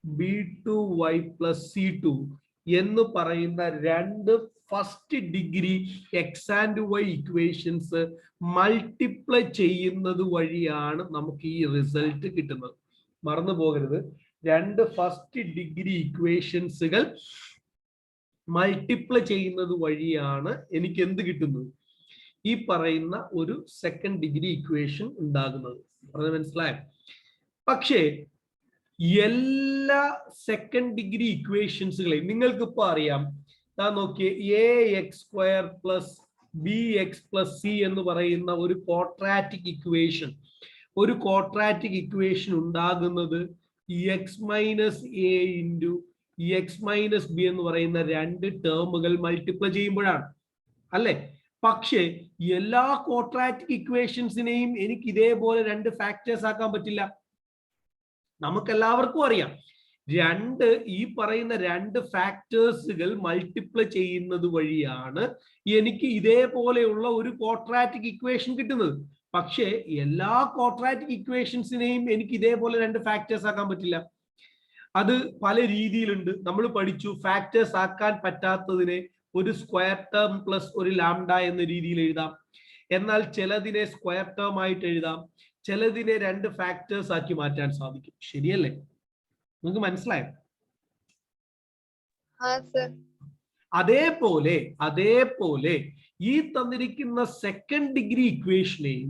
b2y plus c2 എന്ന് പറയുന്ന രണ്ട് first degree x and y equations multiply ചെയ്യുന്നത് വഴിയാണ് നമുക്ക് ഈ റിസൾട്ട് കിട്ടുന്നത്. മറന്നു പോകരുത്, രണ്ട് ഫസ്റ്റ് ഡിഗ്രി ഇക്വേഷൻസുകൾ മൾട്ടിപ്ലൈ ചെയ്യുന്നത് വഴിയാണ് എനിക്ക് എന്ത് കിട്ടുന്നത്? ഈ പറയുന്ന ഒരു സെക്കൻഡ് ഡിഗ്രി ഇക്വേഷൻ ഉണ്ടാകുന്നത്. പറഞ്ഞത് മനസ്സിലായോ? പക്ഷേ എല്ലാ സെക്കൻഡ് ഡിഗ്രി ഇക്വേഷൻസുകളെയും നിങ്ങൾക്ക് ഇപ്പൊ അറിയാം. നോക്കിയേ, A X square plus B X plus C എന്ന് പറയുന്ന ഒരു ക്വാഡ്രാറ്റിക് ഇക്വേഷൻ ഉണ്ടാകുന്നത് X minus A into x minus B എന്ന് പറയുന്ന രണ്ട് ടേമുകൾ മൾട്ടിപ്ലൈ ചെയ്യുമ്പോഴാണ്, അല്ലെ? പക്ഷേ എല്ലാ ക്വാഡ്രാറ്റിക് ഇക്വേഷൻസിനെയും എനിക്ക് ഇതേപോലെ രണ്ട് ഫാക്ടേഴ്സ് ആക്കാൻ പറ്റില്ല. നമുക്കെല്ലാവർക്കും അറിയാം, ഈ പറയുന്ന രണ്ട് ഫാക്ടേഴ്സുകൾ മൾട്ടിപ്ലൈ ചെയ്യുന്നത് വഴിയാണ് എനിക്ക് ഇതേപോലെയുള്ള ഒരു ക്വാഡ്രാറ്റിക് ഇക്വേഷൻ കിട്ടുന്നത്. പക്ഷേ എല്ലാ ക്വാഡ്രാറ്റിക് ഇക്വേഷൻസിനെയും എനിക്ക് ഇതേപോലെ രണ്ട് ഫാക്ടേഴ്സ് ആക്കാൻ പറ്റില്ല. അത് പല രീതിയിലുണ്ട്. നമ്മൾ പഠിച്ചു, ഫാക്ടേഴ്സ് ആക്കാൻ പറ്റാത്തതിനെ ഒരു സ്ക്വയർ ടേം പ്ലസ് ഒരു ലാംഡ എന്ന രീതിയിൽ എഴുതാം. എന്നാൽ ചിലതിനെ സ്ക്വയർ ടേം ആയിട്ട് എഴുതാം, ചിലതിനെ രണ്ട് ഫാക്ടേഴ്സ് ആക്കി മാറ്റാൻ സാധിക്കും. ശരിയല്ലേ? നിങ്ങൾക്ക് മനസ്സിലായോ? അതേപോലെ ഈ തന്നിരിക്കുന്ന സെക്കൻഡ് ഡിഗ്രി ഇക്വേഷനെയും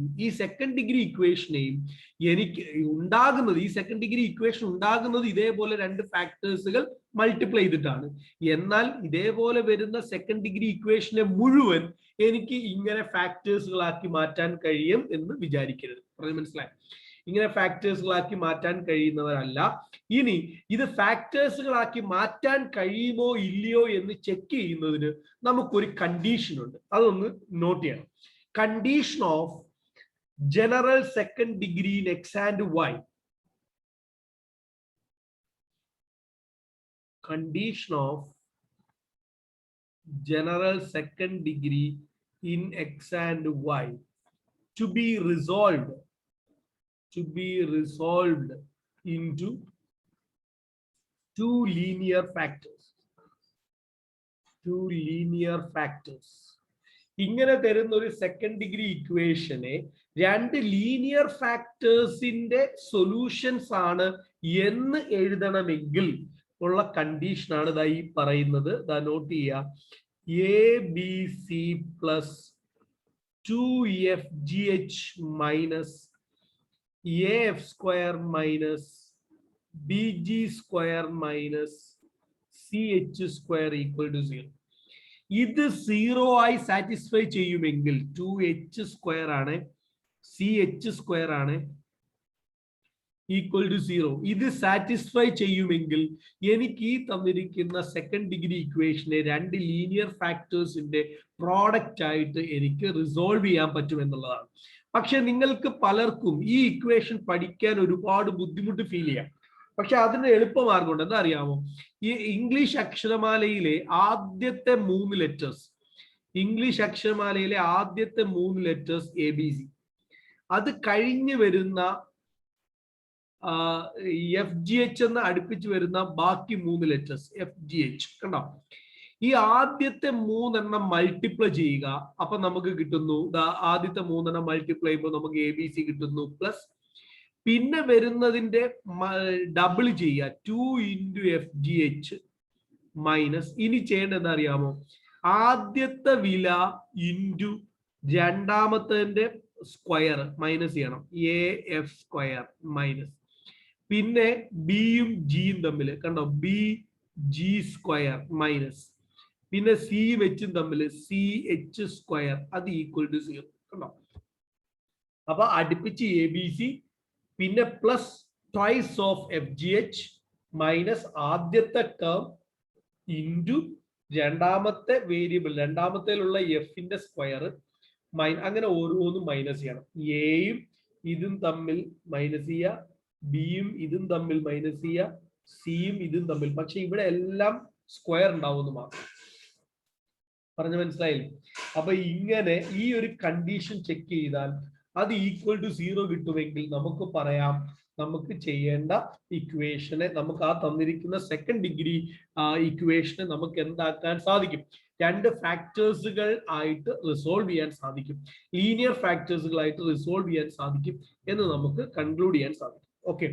എനിക്ക് ഉണ്ടാകുന്നത്, ഈ സെക്കൻഡ് ഡിഗ്രി ഇക്വേഷൻ ഉണ്ടാകുന്നത് ഇതേപോലെ രണ്ട് ഫാക്ടേഴ്സുകൾ മൾട്ടിപ്ലൈ ചെയ്തിട്ടാണ്. എന്നാൽ ഇതേപോലെ വരുന്ന സെക്കൻഡ് ഡിഗ്രി ഇക്വേഷനെ മുഴുവൻ എനിക്ക് ഇങ്ങനെ ഫാക്ടേഴ്സുകളാക്കി മാറ്റാൻ കഴിയും എന്ന് വിചാരിക്കരുത്. പറഞ്ഞത് മനസ്സിലായി? ഇങ്ങനെ ഫാക്ടേഴ്സുകളാക്കി മാറ്റാൻ കഴിയുന്നവരല്ല. ഇനി ഇത് ഫാക്ടേഴ്സുകളാക്കി മാറ്റാൻ കഴിയുമോ ഇല്ലയോ എന്ന് ചെക്ക് ചെയ്യുന്നതിന് നമുക്കൊരു കണ്ടീഷൻ ഉണ്ട്. അതൊന്ന് നോട്ട് ചെയ്യണം. Condition of general second degree in x and y. Condition of general second degree in x and y to be resolved into two linear factors. ഇങ്ങനെ തരുന്ന ഒരു സെക്കൻഡ് ഡിഗ്രി ഇക്വേഷനെ രണ്ട് ലീനിയർ ഫാക്ടേഴ്സിന്റെ സൊല്യൂഷൻസ് ആണ് എന്ന് എഴുതണമെങ്കിൽ ഉള്ള കണ്ടീഷനാണ് ദാ ഈ പറയുന്നത്. ദാ നോട്ട് ചെയ്യുക. ABC plus 2FGH minus AF square minus BG square minus CH square equal to 0. ഇത് 0 ആയി സാറ്റിസ്ഫൈ ചെയ്യുമെങ്കിൽ 2H സ്ക്വയർ ആണ്, CH സ്ക്വയർ ആണ്, ഈക്വൽ ടു 0. ഇത് സാറ്റിസ്ഫൈ ചെയ്യുമെങ്കിൽ എനിക്ക് ഈ തന്നിരിക്കുന്ന സെക്കൻഡ് ഡിഗ്രി ഇക്വേഷനെ രണ്ട് ലീനിയർ ഫാക്ടേഴ്സിന്റെ പ്രോഡക്റ്റ് ആയിട്ട് എനിക്ക് റിസോൾവ് ചെയ്യാൻ പറ്റും എന്നുള്ളതാണ്. പക്ഷെ നിങ്ങൾക്ക് പലർക്കും ഈ ഇക്വേഷൻ പഠിക്കാൻ ഒരുപാട് ബുദ്ധിമുട്ട് ഫീൽ ചെയ്യാം. പക്ഷെ അതിന് എളുപ്പമാർഗമുണ്ട്. എന്താ അറിയാമോ? ഈ ഇംഗ്ലീഷ് അക്ഷരമാലയിലെ ആദ്യത്തെ 3 ലെറ്റേഴ്സ്, ABC, അത് കഴിഞ്ഞ് വരുന്ന FGH എന്ന് അടുപ്പിച്ച് വരുന്ന ബാക്കി 3 ലെറ്റേഴ്സ് FGH കണ്ടോ? ഈ ആദ്യത്തെ 3 എണ്ണം മൾട്ടിപ്ലൈ ചെയ്യുക. അപ്പൊ നമുക്ക് കിട്ടുന്നു, ആദ്യത്തെ 3 എണ്ണം മൾട്ടിപ്ലൈ ചെയ്യുമ്പോൾ നമുക്ക് ABC കിട്ടുന്നു, പ്ലസ് പിന്നെ വരുന്നതിന്റെ ഡബിൾ ചെയ്യുക 2 into FGH മൈനസ്, ഇനി ചെയ്യേണ്ടത് എന്താ അറിയാമോ? ആദ്യത്തെ വില ഇൻറ്റു രണ്ടാമത്തെ സ്ക്വയർ മൈനസ് ചെയ്യണം, AF സ്ക്വയർ മൈനസ്, പിന്നെ ബിയും ജിയും തമ്മിൽ കണ്ടോ BG സ്ക്വയർ മൈനസ്, പിന്നെ C വെച്ചും തമ്മിൽ CH സ്ക്വയർ, അത് ഈക്വൽ ടു 0 കണ്ടോ? അപ്പൊ അടുപ്പിച്ച് ABC പിന്നെ plus twice of FGH minus ആദ്യത്തെ ടേം ഇൻറ്റു രണ്ടാമത്തെ വേരിയബിൾ, രണ്ടാമത്തേലുള്ള എഫിന്റെ സ്ക്വയർ, അങ്ങനെ ഓരോന്നും മൈനസ് ചെയ്യണം. എയും ഇതും തമ്മിൽ മൈനസ് ചെയ്യുക, ബിയും ഇതും തമ്മിൽ മൈനസ് ചെയ്യുക, സിയും ഇതും തമ്മിൽ. പക്ഷെ ഇവിടെ എല്ലാം സ്ക്വയർ ഉണ്ടാവുമെന്ന് മാത്രം. പറഞ്ഞു മനസ്സിലായില്ലേ? അപ്പൊ ഇങ്ങനെ ഈ ഒരു കണ്ടീഷൻ ചെക്ക് ചെയ്താൽ അത് ഈക്വൽ ടു 0 കിട്ടുമെങ്കിൽ നമുക്ക് പറയാം നമുക്ക് ചെയ്യേണ്ട ഇക്വേഷനെ, നമുക്ക് ആ തന്നിരിക്കുന്ന സെക്കൻഡ് ഡിഗ്രി ഇക്വേഷനെ നമുക്ക് എന്താക്കാൻ സാധിക്കും? രണ്ട് ഫാക്ടേഴ്സുകൾ ആയിട്ട് റിസോൾവ് ചെയ്യാൻ സാധിക്കും, ലീനിയർ ഫാക്ടേഴ്സുകളായിട്ട് റിസോൾവ് ചെയ്യാൻ സാധിക്കും എന്ന് നമുക്ക് കൺക്ലൂഡ് ചെയ്യാൻ സാധിക്കും. ഓക്കെ,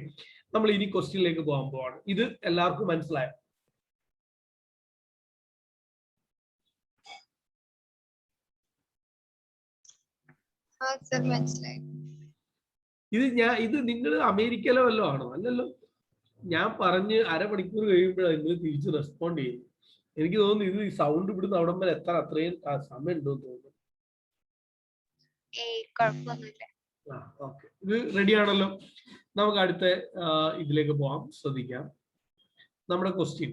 നമ്മൾ ഇനി ക്വസ്റ്റ്യനിലേക്ക് പോകാൻ പോവാണ്. ഇത് എല്ലാവർക്കും മനസ്സിലായോ? ഇത് നിങ്ങൾ അമേരിക്കയിലോ വല്ലോ ആണോ? അല്ലല്ലോ. ഞാൻ പറഞ്ഞ് അരമണിക്കൂർ കഴിയുമ്പോഴാണ് നിങ്ങൾ തിരിച്ച് റെസ്പോണ്ട് ചെയ്യുന്നത്. എനിക്ക് തോന്നുന്നു ഇത് ഈ സൗണ്ട് ഇവിടുന്ന് അവിടം വരെ അത്രയും സമയം ഉണ്ടോന്ന് തോന്നുന്നു. ഇത് റെഡി ആണല്ലോ. നമുക്ക് അടുത്ത ഇതിലേക്ക് പോവാം. ശ്രദ്ധിക്കാം നമ്മുടെ ക്വസ്റ്റ്യൻ.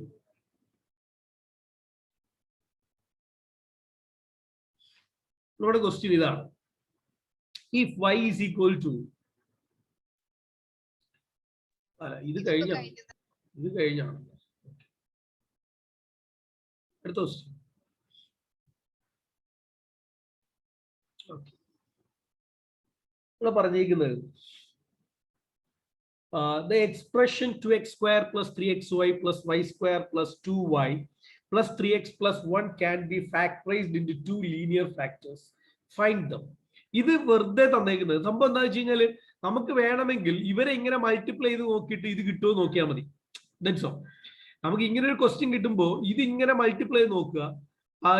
നമ്മുടെ ക്വസ്റ്റ്യൻ ഇതാണ്. If y is equal to, ഇത് കഴിഞ്ഞാണ് അടുത്ത ക്വസ്റ്റ്യൻ. പറഞ്ഞിരിക്കുന്നത് the expression 2x square plus 3xy plus y square plus 2y plus 3x plus 1 can be factorized into two linear factors. Find them. ഇത് വെറുതെ തന്നേക്കുന്നത്. സംഭവം എന്താ വെച്ച് കഴിഞ്ഞാല് നമുക്ക് വേണമെങ്കിൽ ഇവരെ ഇങ്ങനെ മൾട്ടിപ്ലൈ ചെയ്ത് നോക്കിയിട്ട് ഇത് കിട്ടുമോ നോക്കിയാൽ മതി. That's all. നമുക്ക് ഇങ്ങനെ ഒരു ക്വസ്റ്റ്യൻ കിട്ടുമ്പോൾ ഇത് ഇങ്ങനെ മൾട്ടിപ്ലൈ ചെയ്ത് നോക്കുക,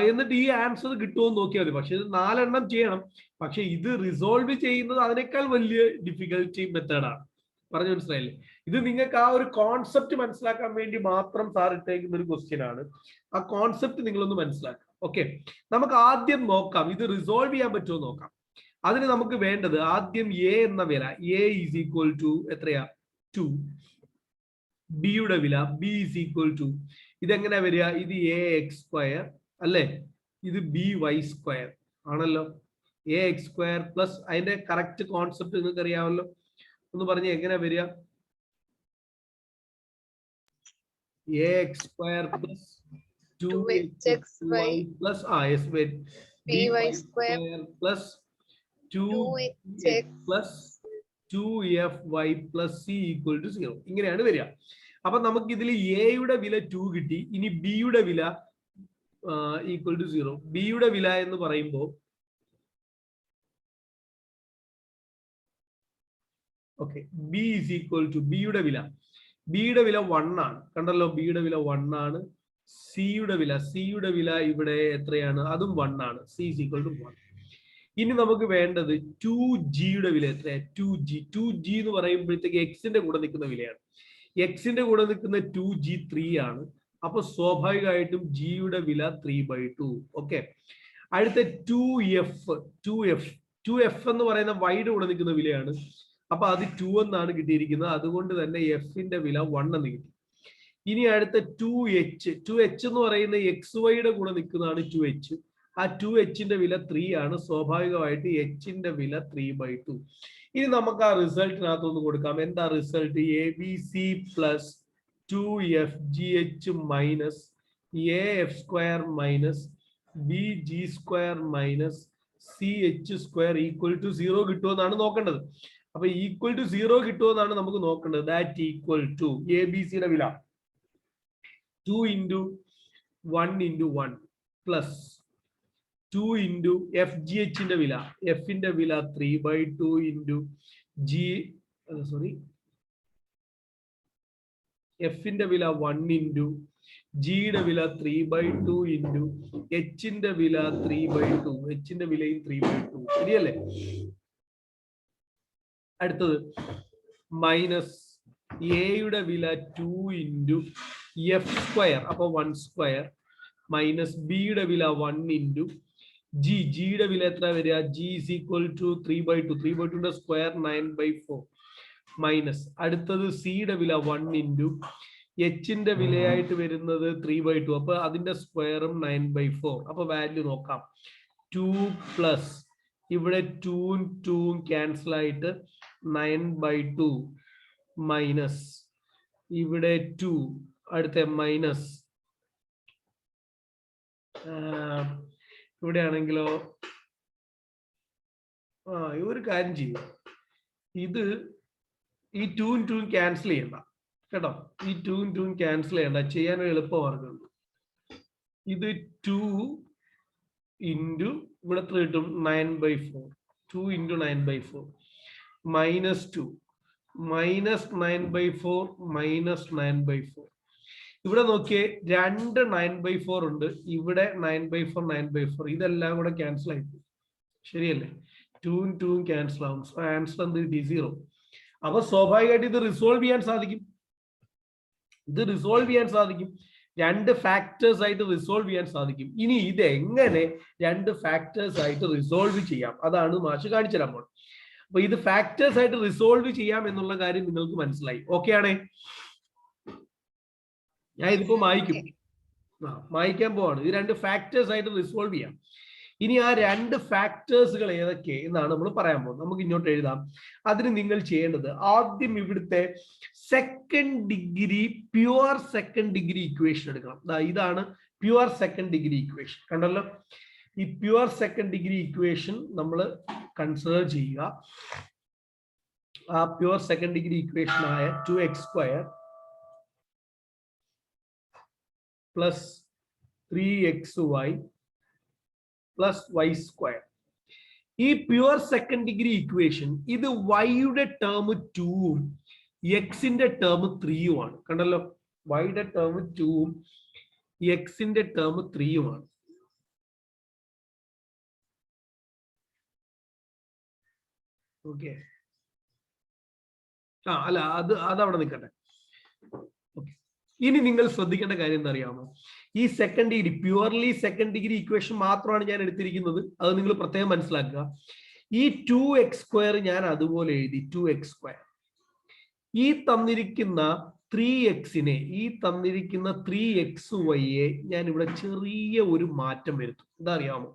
എന്നിട്ട് ഈ ആൻസർ കിട്ടുമോ നോക്കിയാൽ മതി. പക്ഷെ ഇത് 4 എണ്ണം ചെയ്യണം. പക്ഷെ ഇത് റിസോൾവ് ചെയ്യുന്നത് അതിനേക്കാൾ വലിയ ഡിഫിക്കൽട്ടി മെത്തേഡാണ്. പറഞ്ഞു മനസ്സിലായില്ലേ? ഇത് നിങ്ങൾക്ക് ആ ഒരു കോൺസെപ്റ്റ് മനസ്സിലാക്കാൻ വേണ്ടി മാത്രം സാർ ഇട്ടേക്കുന്ന ഒരു ക്വസ്റ്റ്യൻ ആണ്. ആ കോൺസെപ്റ്റ് നിങ്ങളൊന്ന് മനസ്സിലാക്കാം. ഓക്കെ, നമുക്ക് ആദ്യം നോക്കാം ഇത് റിസോൾവ് ചെയ്യാൻ പറ്റുമോ നോക്കാം. അതിന് നമുക്ക് വേണ്ടത് ആദ്യം എ എന്ന വില എ ഈസ് ഈക്വൽ ടു എത്രയാ 2, ബിയുടെ വില ബി ഈസ് ഈക്വൽ ടു ഇതെങ്ങനെ വരിക, ഇത് എ എക്സ് സ്ക്വയർ അല്ലേ, ഇത് ബി വൈ സ്ക്വയർ ആണല്ലോ. എ എക്സ് സ്ക്വയർ പ്ലസ് അതിന്റെ കറക്റ്റ് കോൺസെപ്റ്റ് നിങ്ങൾക്ക് അറിയാമല്ലോ, ഒന്ന് പറഞ്ഞ് എങ്ങനെ വരിക, a X square plus 2xy plus B y square plus 2x plus 2fy plus c equal to 0 ഇങ്ങനെയാണ് വരിക. അപ്പൊ നമുക്ക് ഇതിൽ എയുടെ വില 2 കിട്ടി. ഇനി ബിയുടെ വില ഈക്വൽ ടു 0. ബിയുടെ വില എന്ന് പറയുമ്പോൾ okay, b is equal to ബിയുടെ വില 1 ആണ് കണ്ടല്ലോ, ബിയുടെ വില 1 ആണ്. സിയുടെ വില ഇവിടെ എത്രയാണ്, അതും 1 ആണ്. C is equal to 1. ഇനി നമുക്ക് വേണ്ടത് 2gയുടെ വില എത്രയാണ്, 2g എന്ന് പറയുമ്പോഴത്തേക്ക് എക്സിന്റെ കൂടെ നിൽക്കുന്ന വിലയാണ്. എക്സിന്റെ കൂടെ നിൽക്കുന്ന 2g 3 ആണ്. അപ്പൊ സ്വാഭാവികമായിട്ടും ജിയുടെ വില 3/2. ഓക്കെ, അടുത്ത 2f എന്ന് പറയുന്ന വൈയുടെ കൂടെ നിൽക്കുന്ന വിലയാണ്. അപ്പൊ അത് 2 എന്നാണ് കിട്ടിയിരിക്കുന്നത്. അതുകൊണ്ട് തന്നെ എഫിന്റെ വില 1 എന്ന് കിട്ടി. ഇനി അടുത്ത 2h എന്ന് പറയുന്ന എക്സ് വൈയുടെ കൂടെ നിൽക്കുന്നതാണ് 2h. ആ 2hന്റെ വില 3 ആണ്. സ്വാഭാവികമായിട്ട് എച്ചിന്റെ വില 3/2. ഇനി നമുക്ക് ആ റിസൾട്ടിനകത്തൊന്ന് കൊടുക്കാം. എന്താ result, a b c plus 2fgh minus a f square minus b g square minus c h square equal to 0 കിട്ടുമെന്നാണ് നോക്കേണ്ടത്. അപ്പൊ ഈക്വൽ ടു 0 കിട്ടുമെന്നാണ് നമുക്ക് നോക്കേണ്ടത്. That equal to a b സിയുടെ വില 2 into 1 into 1 പ്ലസ് 2 into FGHന്റെ വില, എഫിന്റെ വില 3/2 into എഫിന്റെ വില 1 into ജിയുടെ വില 3/2 into എച്ചിന്റെ വില 3/2. എച്ചിന്റെ വിലയും 3/2. ശരിയല്ലേ? അടുത്തത് മൈനസ് എയുടെ വില 2 into എഫ് സ്ക്വയർ, അപ്പൊ 1 സ്ക്വയർ മൈനസ് ബിയുടെ വില 1 into ജിയുടെ വില എത്ര വരിക, ജി ഈസ് ഈക്വൽ ടു 3/2. 3/2ന്റെ സ്ക്വയർ 9/4 മൈനസ് അടുത്തത് സിയുടെ വില 1 into എച്ചിന്റെ വിലയായിട്ട് വരുന്നത് 3/2. അപ്പൊ അതിന്റെ സ്ക്വയറും 9/4. അപ്പൊ വാല്യൂ നോക്കാം. 2 പ്ലസ് ഇവിടെ 2 ക്യാൻസൽ ആയിട്ട് 9/2 മൈനസ് ഇവിടെ 2 അടുത്ത മൈനസ് ഇവിടെ ആണെങ്കിലോ ഒരു കാര്യം ചെയ്യും, ഇത് ഈ 2 ക്യാൻസൽ ചെയ്യണ്ട കേട്ടോ. ഈ 2 ക്യാൻസൽ ചെയ്യണ്ട, ചെയ്യാനൊരു എളുപ്പമാർഗമുണ്ട്. ഇത് 2 into ഇവിടെ എത്ര കിട്ടും, 9/4. 2 into 9/4 മൈനസ് 2 മൈനസ് 9/4 മൈനസ് 9/4. ഇവിടെ നോക്കിയേ, 2 9/4 ഉണ്ട്, ഇവിടെ 9/4 9/4. ഇതെല്ലാം കൂടെ ക്യാൻസൽ ആയിപ്പോയി. ശരിയല്ലേ? 2 ക്യാൻസൽ ആവും. സോ ആൻസർ എന്ത് കിട്ടി, 0. അപ്പൊ സ്വാഭാവികമായിട്ട് ഇത് റിസോൾവ് ചെയ്യാൻ സാധിക്കും. രണ്ട് ഫാക്ടേഴ്സ് ആയിട്ട് റിസോൾവ് ചെയ്യാൻ സാധിക്കും. ഇനി ഇത് എങ്ങനെ രണ്ട് ഫാക്ടേഴ്സ് ആയിട്ട് റിസോൾവ് ചെയ്യാം, അതാണ് മാഷ് കാണിച്ചു തരാൻ പോകുന്നത്. അപ്പൊ ഇത് ഫാക്ടേഴ്സ് ആയിട്ട് റിസോൾവ് ചെയ്യാം എന്നുള്ള കാര്യം നിങ്ങൾക്ക് മനസ്സിലായി. ഓക്കെ ആണേ? ഞാൻ ഇതിപ്പോ മായ്ക്കാൻ പോവാണ്. ഇത് രണ്ട് ഫാക്ടേഴ്സ് ആയിട്ട് റിസോൾവ് ചെയ്യാം. ഇനി ആ രണ്ട് ഫാക്ടേഴ്സുകൾ ഏതൊക്കെ എന്നാണ് നമ്മൾ പറയാൻ പോകുന്നത്. നമുക്ക് ഇങ്ങോട്ട് എഴുതാം. അതിന് നിങ്ങൾ ചെയ്യേണ്ടത് ആദ്യം ഇവിടുത്തെ പ്യുവർ സെക്കൻഡ് ഡിഗ്രി ഇക്വേഷൻ എടുക്കണം. ഇതാണ് പ്യുവർ സെക്കൻഡ് ഡിഗ്രി ഇക്വേഷൻ. കണ്ടല്ലോ, ഈ പ്യുവർ സെക്കൻഡ് ഡിഗ്രി ഇക്വേഷൻ നമ്മൾ കൺസിഡർ ചെയ്യുക. ആ പ്യുവർ സെക്കൻഡ് ഡിഗ്രി ഇക്വേഷൻ ആയ 2x² plus 3xy plus y². ഈ പ്യുവർ സെക്കൻഡ് ഡിഗ്രി ഇക്വേഷൻ ഇത് വൈയുടെ ടേം 2ഉം എക്സിന്റെ ടേം 3ഉമാണ്. കണ്ടല്ലോ, വൈയുടെ ടേം 2ഉം എക്സിന്റെ ടേം 3ഉമാണ്. ഓക്കെ, അല്ല അതവിടെ നിൽക്കട്ടെ. ഇനി നിങ്ങൾ ശ്രദ്ധിക്കേണ്ട കാര്യം എന്താ അറിയാമോ? ഈ second degree purely second degree equation മാത്രമാണ് ഞാൻ എടുത്തിരിക്കുന്നത്. അത് നിങ്ങൾ പ്രത്യേകം മനസ്സിലാക്കുക. ഈ 2x² ഞാൻ അതുപോലെ എഴുതി 2x². ഈ തന്നിരിക്കുന്ന 3x-നെ, ഈ തന്നിരിക്കുന്ന 3xy-യെ ഞാൻ ഇവിടെ ചെറിയ ഒരു മാറ്റം വരുത്തും. എന്താ അറിയാമോ?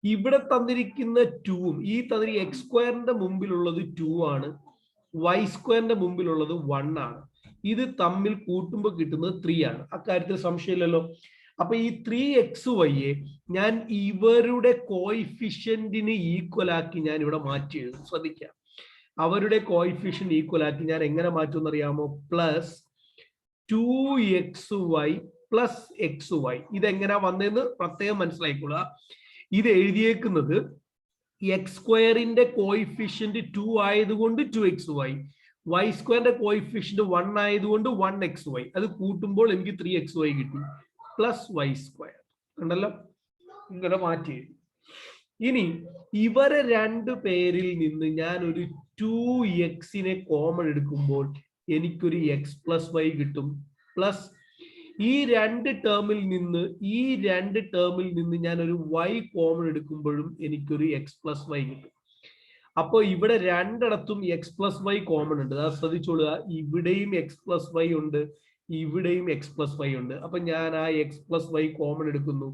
ഇവിടെ തന്നിരിക്കുന്ന 2ഉം ഈ തന്നിരി x² മുമ്പിലുള്ളത് 2 ആണ്, y² മുമ്പിലുള്ളത് 1 ആണ്. ഇത് തമ്മിൽ കൂട്ടുമ്പോൾ കിട്ടുന്നത് 3 ആണ്. അക്കാര്യത്തിൽ സംശയമില്ലല്ലോ. അപ്പൊ ഈ 3xy-യെ ഞാൻ ഇവരുടെ കോയിഫിഷ്യന്റിന് ഈക്വൽ ആക്കി ഞാൻ ഇവിടെ മാറ്റി എഴുതും. ശ്രദ്ധിക്കാം, അവരുടെ കോയിഫിഷ്യന്റ് ഈക്വൽ ആക്കി ഞാൻ എങ്ങനെ മാറ്റും എന്നറിയാമോ? Plus 2xy plus xy. ഇതെങ്ങനെയാ വന്നതെന്ന് പ്രത്യേകം മനസ്സിലായിക്കൊള്ളുക. ഇത് എഴുതിയേക്കുന്നത് x²ന്റെ കോയിഫിഷ്യന്റ് 2 ആയതുകൊണ്ട് 2xy, y² കോയിഫിഷ്യന്റ് 1 ആയതുകൊണ്ട് 1xy. അത് കൂട്ടുമ്പോൾ എനിക്ക് 3xy കിട്ടി പ്ലസ് y². കണ്ടല്ലോ, ഇങ്ങനെ മാറ്റി. ഇനി ഇവരെ രണ്ടു പേരിൽ നിന്ന് ഞാൻ ഒരു 2x-നെ കോമൺ എടുക്കുമ്പോൾ എനിക്കൊരു x+y കിട്ടും. പ്ലസ് ഈ രണ്ട് ടേമിൽ നിന്ന് ഞാൻ ഒരു y കോമൺ എടുക്കുമ്പോഴും എനിക്കൊരു x+y കിട്ടും. അപ്പോൾ ഇവിടെ രണ്ടിടത്തും x+y കോമൺ ഉണ്ട്. അത് ശ്രദ്ധിച്ചോളുക. ഇവിടെയും x+y ഉണ്ട്, ഇവിടെയും x+y ഉണ്ട്. അപ്പൊ ഞാൻ ആ x+y കോമൺ എടുക്കുന്നു.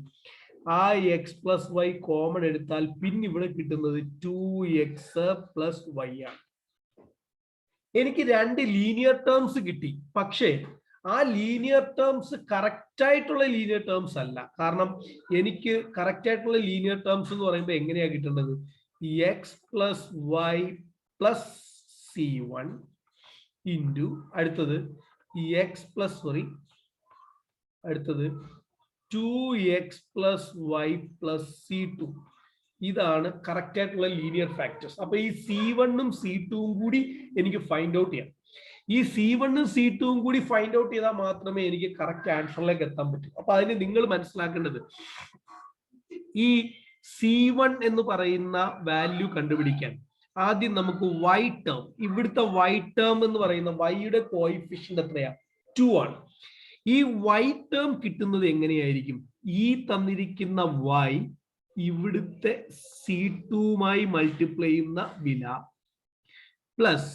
ആ x+y കോമൺ എടുത്താൽ പിന്നെ ഇവിടെ കിട്ടുന്നത് 2x + y ആണ്. എനിക്ക് രണ്ട് ലീനിയർ ടേംസ് കിട്ടി. പക്ഷേ ആ ലീനിയർ ടേംസ് കറക്റ്റ് ആയിട്ടുള്ള ലീനിയർ ടേംസ് അല്ല. കാരണം എനിക്ക് കറക്റ്റ് ആയിട്ടുള്ള ലീനിയർ ടേംസ് എന്ന് പറയുമ്പോൾ എങ്ങനെയാ കിട്ടേണ്ടത്? x+y + c1 ഇൻറ്റു അടുത്തത് അടുത്തത് 2x + y + c2. ഇതാണ് കറക്റ്റ് ആയിട്ടുള്ള ലീനിയർ ഫാക്ടേഴ്സ്. അപ്പൊ ഈ c1ഉം c2ഉം കൂടി എനിക്ക് ഫൈൻഡ് ഔട്ട് ചെയ്യാം. ഈ c1ഉം c2ഉം കൂടി ഫൈൻഡ് ഔട്ട് ചെയ്താൽ മാത്രമേ എനിക്ക് കറക്റ്റ് ആൻസറിലേക്ക് എത്താൻ പറ്റൂ. അപ്പൊ അതിന് നിങ്ങൾ മനസ്സിലാക്കേണ്ടത്, ഈ c1 എന്ന് പറയുന്ന വാല്യൂ കണ്ടുപിടിക്കാൻ ആദ്യം നമുക്ക് y ടേം, ഇവിടുത്തെ y ടേം എന്ന് പറയുന്ന y-യുടെ കോയിഫിഷ്യന്റ് എത്രയാ? 2 ആണ്. ഈ y ടേം കിട്ടുന്നത് എങ്ങനെയായിരിക്കും? ഈ തന്നിരിക്കുന്ന y ഇവിടുത്തെ c2മായി മൾട്ടിപ്ലൈ ചെയ്യുന്ന വില പ്ലസ്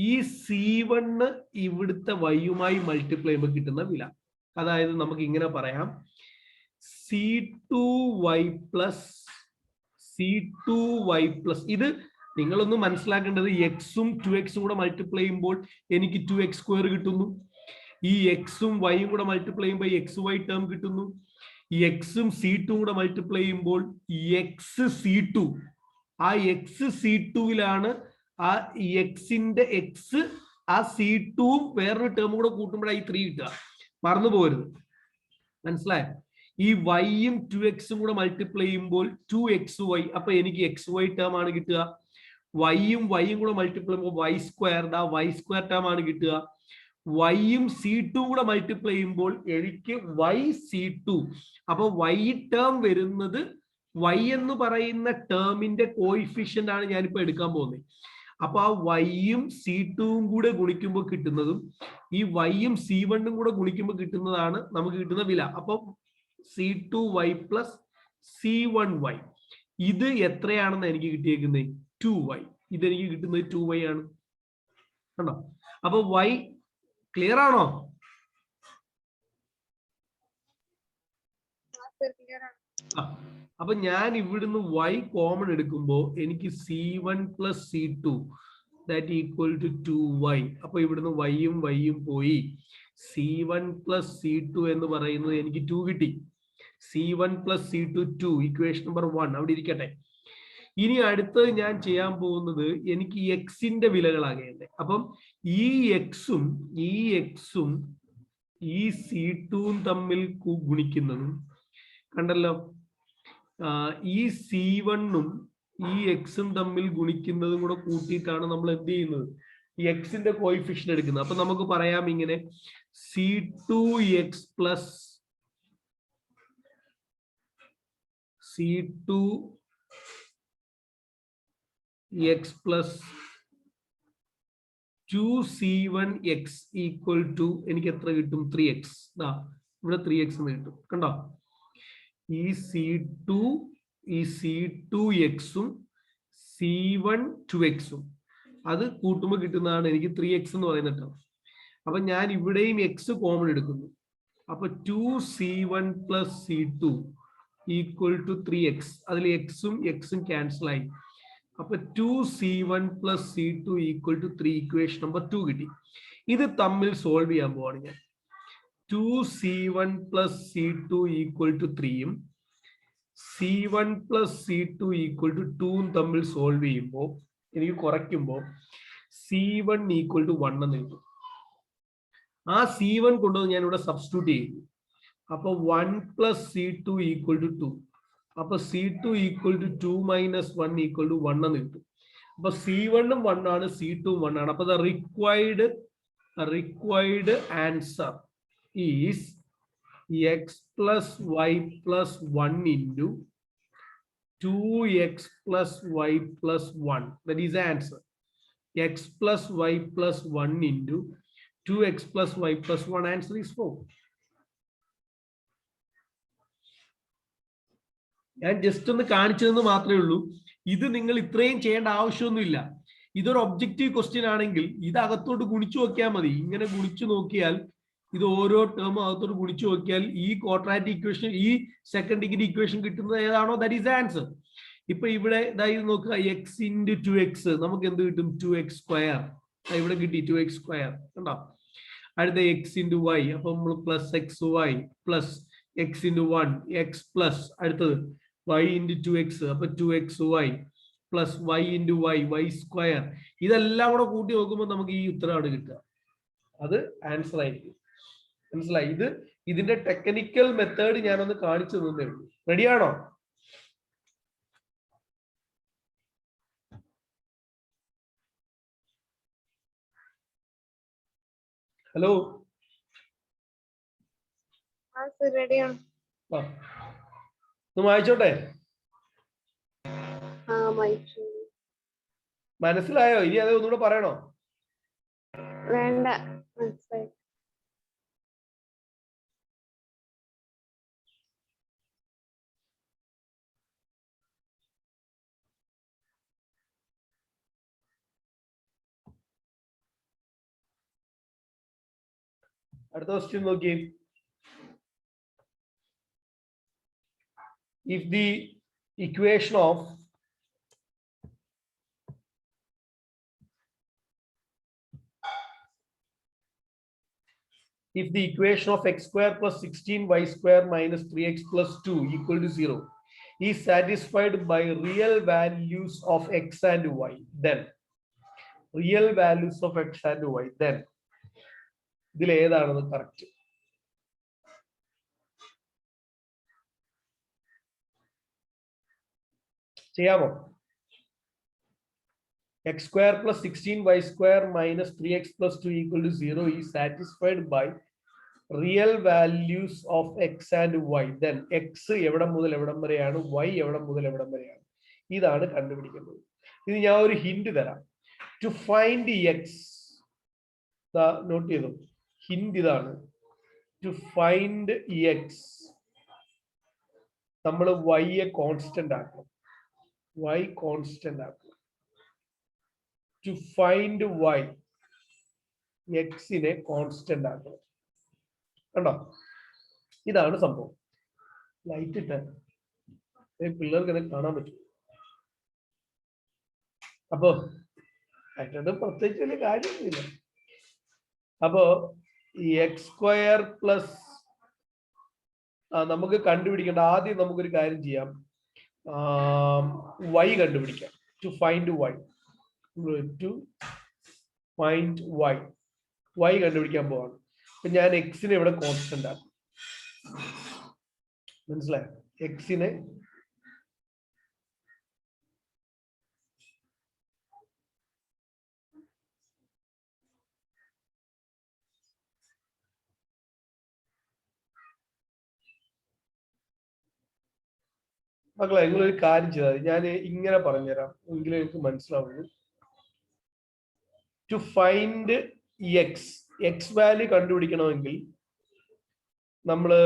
ഈ c1 ഇവിടുത്തെ y-യുമായി മൾട്ടിപ്ലൈ ചെയ്യുമ്പോൾ കിട്ടുന്ന വില. അതായത് നമുക്ക് ഇങ്ങനെ പറയാം, c2y + ഇത് നിങ്ങളൊന്ന് മനസ്സിലാക്കേണ്ടത്, x-ഉം 2x-ഉം കൂടെ മൾട്ടിപ്ലൈ ചെയ്യുമ്പോൾ എനിക്ക് 2x² കിട്ടുന്നു. ഈ x-ഉം y-യും കൂടെ മൾട്ടിപ്ലൈ ചെയ്യുമ്പോൾ xy ടേം കിട്ടുന്നു. x-ഉം c2ഉം കൂടെ മൾട്ടിപ്ലൈ ചെയ്യുമ്പോൾ xc2. ആ xc2-ലാണ് ആ x-ന്റെ x, ആ c2ഉം വേറൊരു ടേം കൂടെ കൂട്ടുമ്പോഴായി 3 കിട്ടുക. മറന്നു പോകരുത്. മനസ്സിലായോ? ഈ y-യും 2x-ഉം കൂടെ മൾട്ടിപ്ലൈ ചെയ്യുമ്പോൾ 2xy. അപ്പൊ എനിക്ക് xy ടേം ആണ് കിട്ടുക. y-യും കൂടെ മൾട്ടിപ്ലൈ ചെയ്യുമ്പോൾ y² ടേം ആണ് കിട്ടുക. y-യും c2ഉം കൂടെ മൾട്ടിപ്ലൈ ചെയ്യുമ്പോൾ എനിക്ക് yc2. അപ്പൊ y ടേം വരുന്നത്, y എന്ന് പറയുന്ന ടേമിന്റെ കോയിഫിഷ്യന്റ് ആണ് ഞാനിപ്പോ എടുക്കാൻ പോകുന്നത്. അപ്പൊ ആ y-യും c2ഉം കൂടെ ഗുണിക്കുമ്പോൾ കിട്ടുന്നതും ഈ y-യും c1ഉം കൂടെ ഗുണിക്കുമ്പോൾ കിട്ടുന്നതാണ് നമുക്ക് കിട്ടുന്ന വില. അപ്പൊ c2y + c1y. ഇത് എത്രയാണെന്ന് എനിക്ക് കിട്ടിയേക്കുന്നത്? 2y. ഇതെനിക്ക് കിട്ടുന്നത് 2y ആണ്. കണ്ടോ? അപ്പൊ y ക്ലിയർ ആണോ? അപ്പൊ ഞാൻ ഇവിടുന്ന് y കോമൺ എടുക്കുമ്പോൾ എനിക്ക് c1 + c2 that equal to 2y. അപ്പൊ ഇവിടുന്ന് y-യും പോയി. c1 + c2 എന്ന് പറയുന്നത് എനിക്ക് 2 കിട്ടി. c1 + c2 2. ഇക്വേഷൻ നമ്പർ 1 അവിടെ ഇരിക്കട്ടെ. ഇനി അടുത്തത് ഞാൻ ചെയ്യാൻ പോകുന്നത്, എനിക്ക് x-ന്റെ വിലകളാകേണ്ടത്. അപ്പം ഈ x-ഉം ഈ c2ഉം തമ്മിൽ ഗുണിക്കുന്നതും കണ്ടല്ലോ. ഈ c1ഉം ഈ x-ഉം തമ്മിൽ ഗുണിക്കുന്നതും കൂടെ കൂട്ടിയിട്ടാണ് നമ്മൾ എന്ത് ചെയ്യുന്നത്? ഈ x-ന്റെ കോയിഫിഷ്യന്റ് എടുക്കുന്നത്. അപ്പൊ നമുക്ക് പറയാം ഇങ്ങനെ, c2x + 2c1x ഈക്വൽ ടു എനിക്ക് എത്ര കിട്ടും? 3x. ഇവിടെ 3x എന്ന് കിട്ടും. കണ്ടോ? ഈ c2x-ഉം C1 2x അത് കൂട്ടുമ്പോൾ കിട്ടുന്നതാണ് എനിക്ക് 3x എന്ന് പറയുന്നത് ടേം. അപ്പൊ ഞാൻ ഇവിടെയും x കോമൺ എടുക്കുന്നു. അപ്പൊ 2C1 plus C2 equal to 3x. അതിൽ എക്സും ക്യാൻസൽ ആയി. അപ്പൊ 2C1 plus C2 equal to 3 equation number 2 കിട്ടി. ഇത് തമ്മിൽ സോൾവ് ചെയ്യാൻ പോവാണ് ഞാൻ. 2C1 plus C2 equal to 3യും C1 plus C2 equal to 2ഉം തമ്മിൽ സോൾവ് ചെയ്യുമ്പോൾ എനിക്ക് കുറയ്ക്കുമ്പോൾ C1 ഈക്വൽ ടു 1 എന്ന് കിട്ടും. ആ C1 കൊണ്ടുവന്ന് ഞാൻ ഇവിടെ സബ്സ്റ്റിറ്റ്യൂട്ട് ചെയ്യുന്നു. അപ്പൊ 1 plus C2 ഈക്വൽ ടു 2. അപ്പൊ C2 equal to 2 minus 1 equal to 1 എന്ന് കിട്ടും. അപ്പൊ C1 ഉം 1 ആണ്, C2 ഉം 1 ആണ്. അപ്പൊ the required answer is x plus y plus 1 into 2x plus y plus 1. That is the answer. X plus y plus 1 into 2x plus y plus 1. Answer is 4. ഞാൻ just ഒന്ന് കാണിച്ചതെന്ന് മാത്രമേ ഉള്ളൂ. ഇത് നിങ്ങൾ ഇത്രയും ചെയ്യേണ്ട ആവശ്യമൊന്നുമില്ല. ഇതൊരു ഒബ്ജക്റ്റീവ് ക്വസ്റ്റ്യൻ ആണെങ്കിൽ ഇത് അകത്തോട്ട് ഗുണിച്ചു നോക്കിയാൽ മതി. ഇങ്ങനെ ഗുണിച്ചു നോക്കിയാൽ ഇത് ഓരോ ടേമും അകത്തോട്ട് ഗുണിച്ചു നോക്കിയാൽ ഈ ക്വാഡ്രാറ്റിക് ഇക്വേഷൻ, ഈ സെക്കൻഡ് ഡിഗ്രി ഇക്വേഷൻ കിട്ടുന്നത് ഏതാണോ ദാറ്റ് ഈസ് ആൻസർ. ഇപ്പൊ ഇവിടെ ഇതായത് നോക്കുക, എക്സ് ഇൻറ്റു 2x നമുക്ക് എന്ത് കിട്ടും? 2x square. ഇവിടെ കിട്ടി 2x സ്ക്വയർ കണ്ടോ. അടുത്ത എക്സ് ഇൻറ്റു വൈ, അപ്പൊ നമ്മൾ plus x y plus x into 1 x plus അടുത്തത് y ഇൻറ്റു 2x, അപ്പൊ 2xy plus y into y square. ഇതെല്ലാം കൂടെ കൂട്ടി നോക്കുമ്പോൾ നമുക്ക് ഈ ഉത്തരമാണ് കിട്ടുക. അത് ആൻസർ ആയിരിക്കും. മനസ്സിലായി? ഇതിന്റെ ടെക്നിക്കൽ മെത്തേഡ് ഞാനൊന്ന് കാണിച്ചു തന്നേ ഉള്ളൂ. റെഡിയാണോ? ഹലോ, റെഡിയാണ്. ഒന്ന് വായിച്ചോട്ടെ. മനസ്സിലായോ? ഇനി അത് ഒന്നുകൂടെ പറയണോ? വേണ്ട, മനസ്സിലായി. അടുത്ത ക്വസ്റ്റ്യൻ നോക്കി. If the equation of x square plus 16y square minus 3x plus 2 equal to 0 is satisfied by real values of x and y, then real values of x and y, then ഇതിൽ ഏതാണ് correct? ചെയ്യാമോ? x square plus 16y square minus 3x plus 2 equal to 0 is satisfied by real values of x and y, then x എവിടെ മുതൽ എവിടം വരെയാണ്, y എവിടെ മുതൽ എവിടം വരെയാണ്, ഇതാണ് കണ്ടുപിടിക്കേണ്ടത്. ഇത് ഞാൻ ഒരു ഹിന്റ് തരാം. ടു ഫൈൻഡ് എക്സ്, നോട്ട് ചെയ്തു, ഹിന്റ് ഇതാണ്. ടു ഫൈൻഡ് എക്സ് നമ്മൾ y കോൺസ്റ്റന്റ് ആക്കണം. y കോൺസ്റ്റന്റ് ആക്കണം. ടു ഫൈൻഡ് y എക്സിനെ കോൺസ്റ്റന്റ് ആക്കണം. കണ്ടോ? ഇതാണ് സംഭവം. ലൈറ്റ് ഇട്ട പിള്ളേർക്ക് അത് കാണാൻ പറ്റും. അപ്പോ അതിനകത്ത് പ്രത്യേകിച്ച് വലിയ കാര്യമൊന്നുമില്ല. അപ്പോ ഈ എക്സ് സ്ക്വയർ പ്ലസ് നമുക്ക് കണ്ടുപിടിക്കേണ്ട, ആദ്യം നമുക്കൊരു കാര്യം ചെയ്യാം, y കണ്ടുപിടിക്കാം. To find y, to find y കണ്ടുപിടിക്കാൻ പോവാണ്. അപ്പൊ ഞാൻ എക്സിനെ ഇവിടെ കോൺസ്റ്റന്റ് ആക്കും. മനസ്സിലായോ? എക്സിനെ മക്കളെ നിങ്ങളൊരു കാര്യം ചെയ്താൽ ഞാൻ ഇങ്ങനെ പറഞ്ഞുതരാം, എങ്കിലും എനിക്ക് മനസ്സിലാവുള്ളൂ. ടു ഫൈൻഡ് എക്സ് വാല്യൂ കണ്ടുപിടിക്കണമെങ്കിൽ നമ്മള്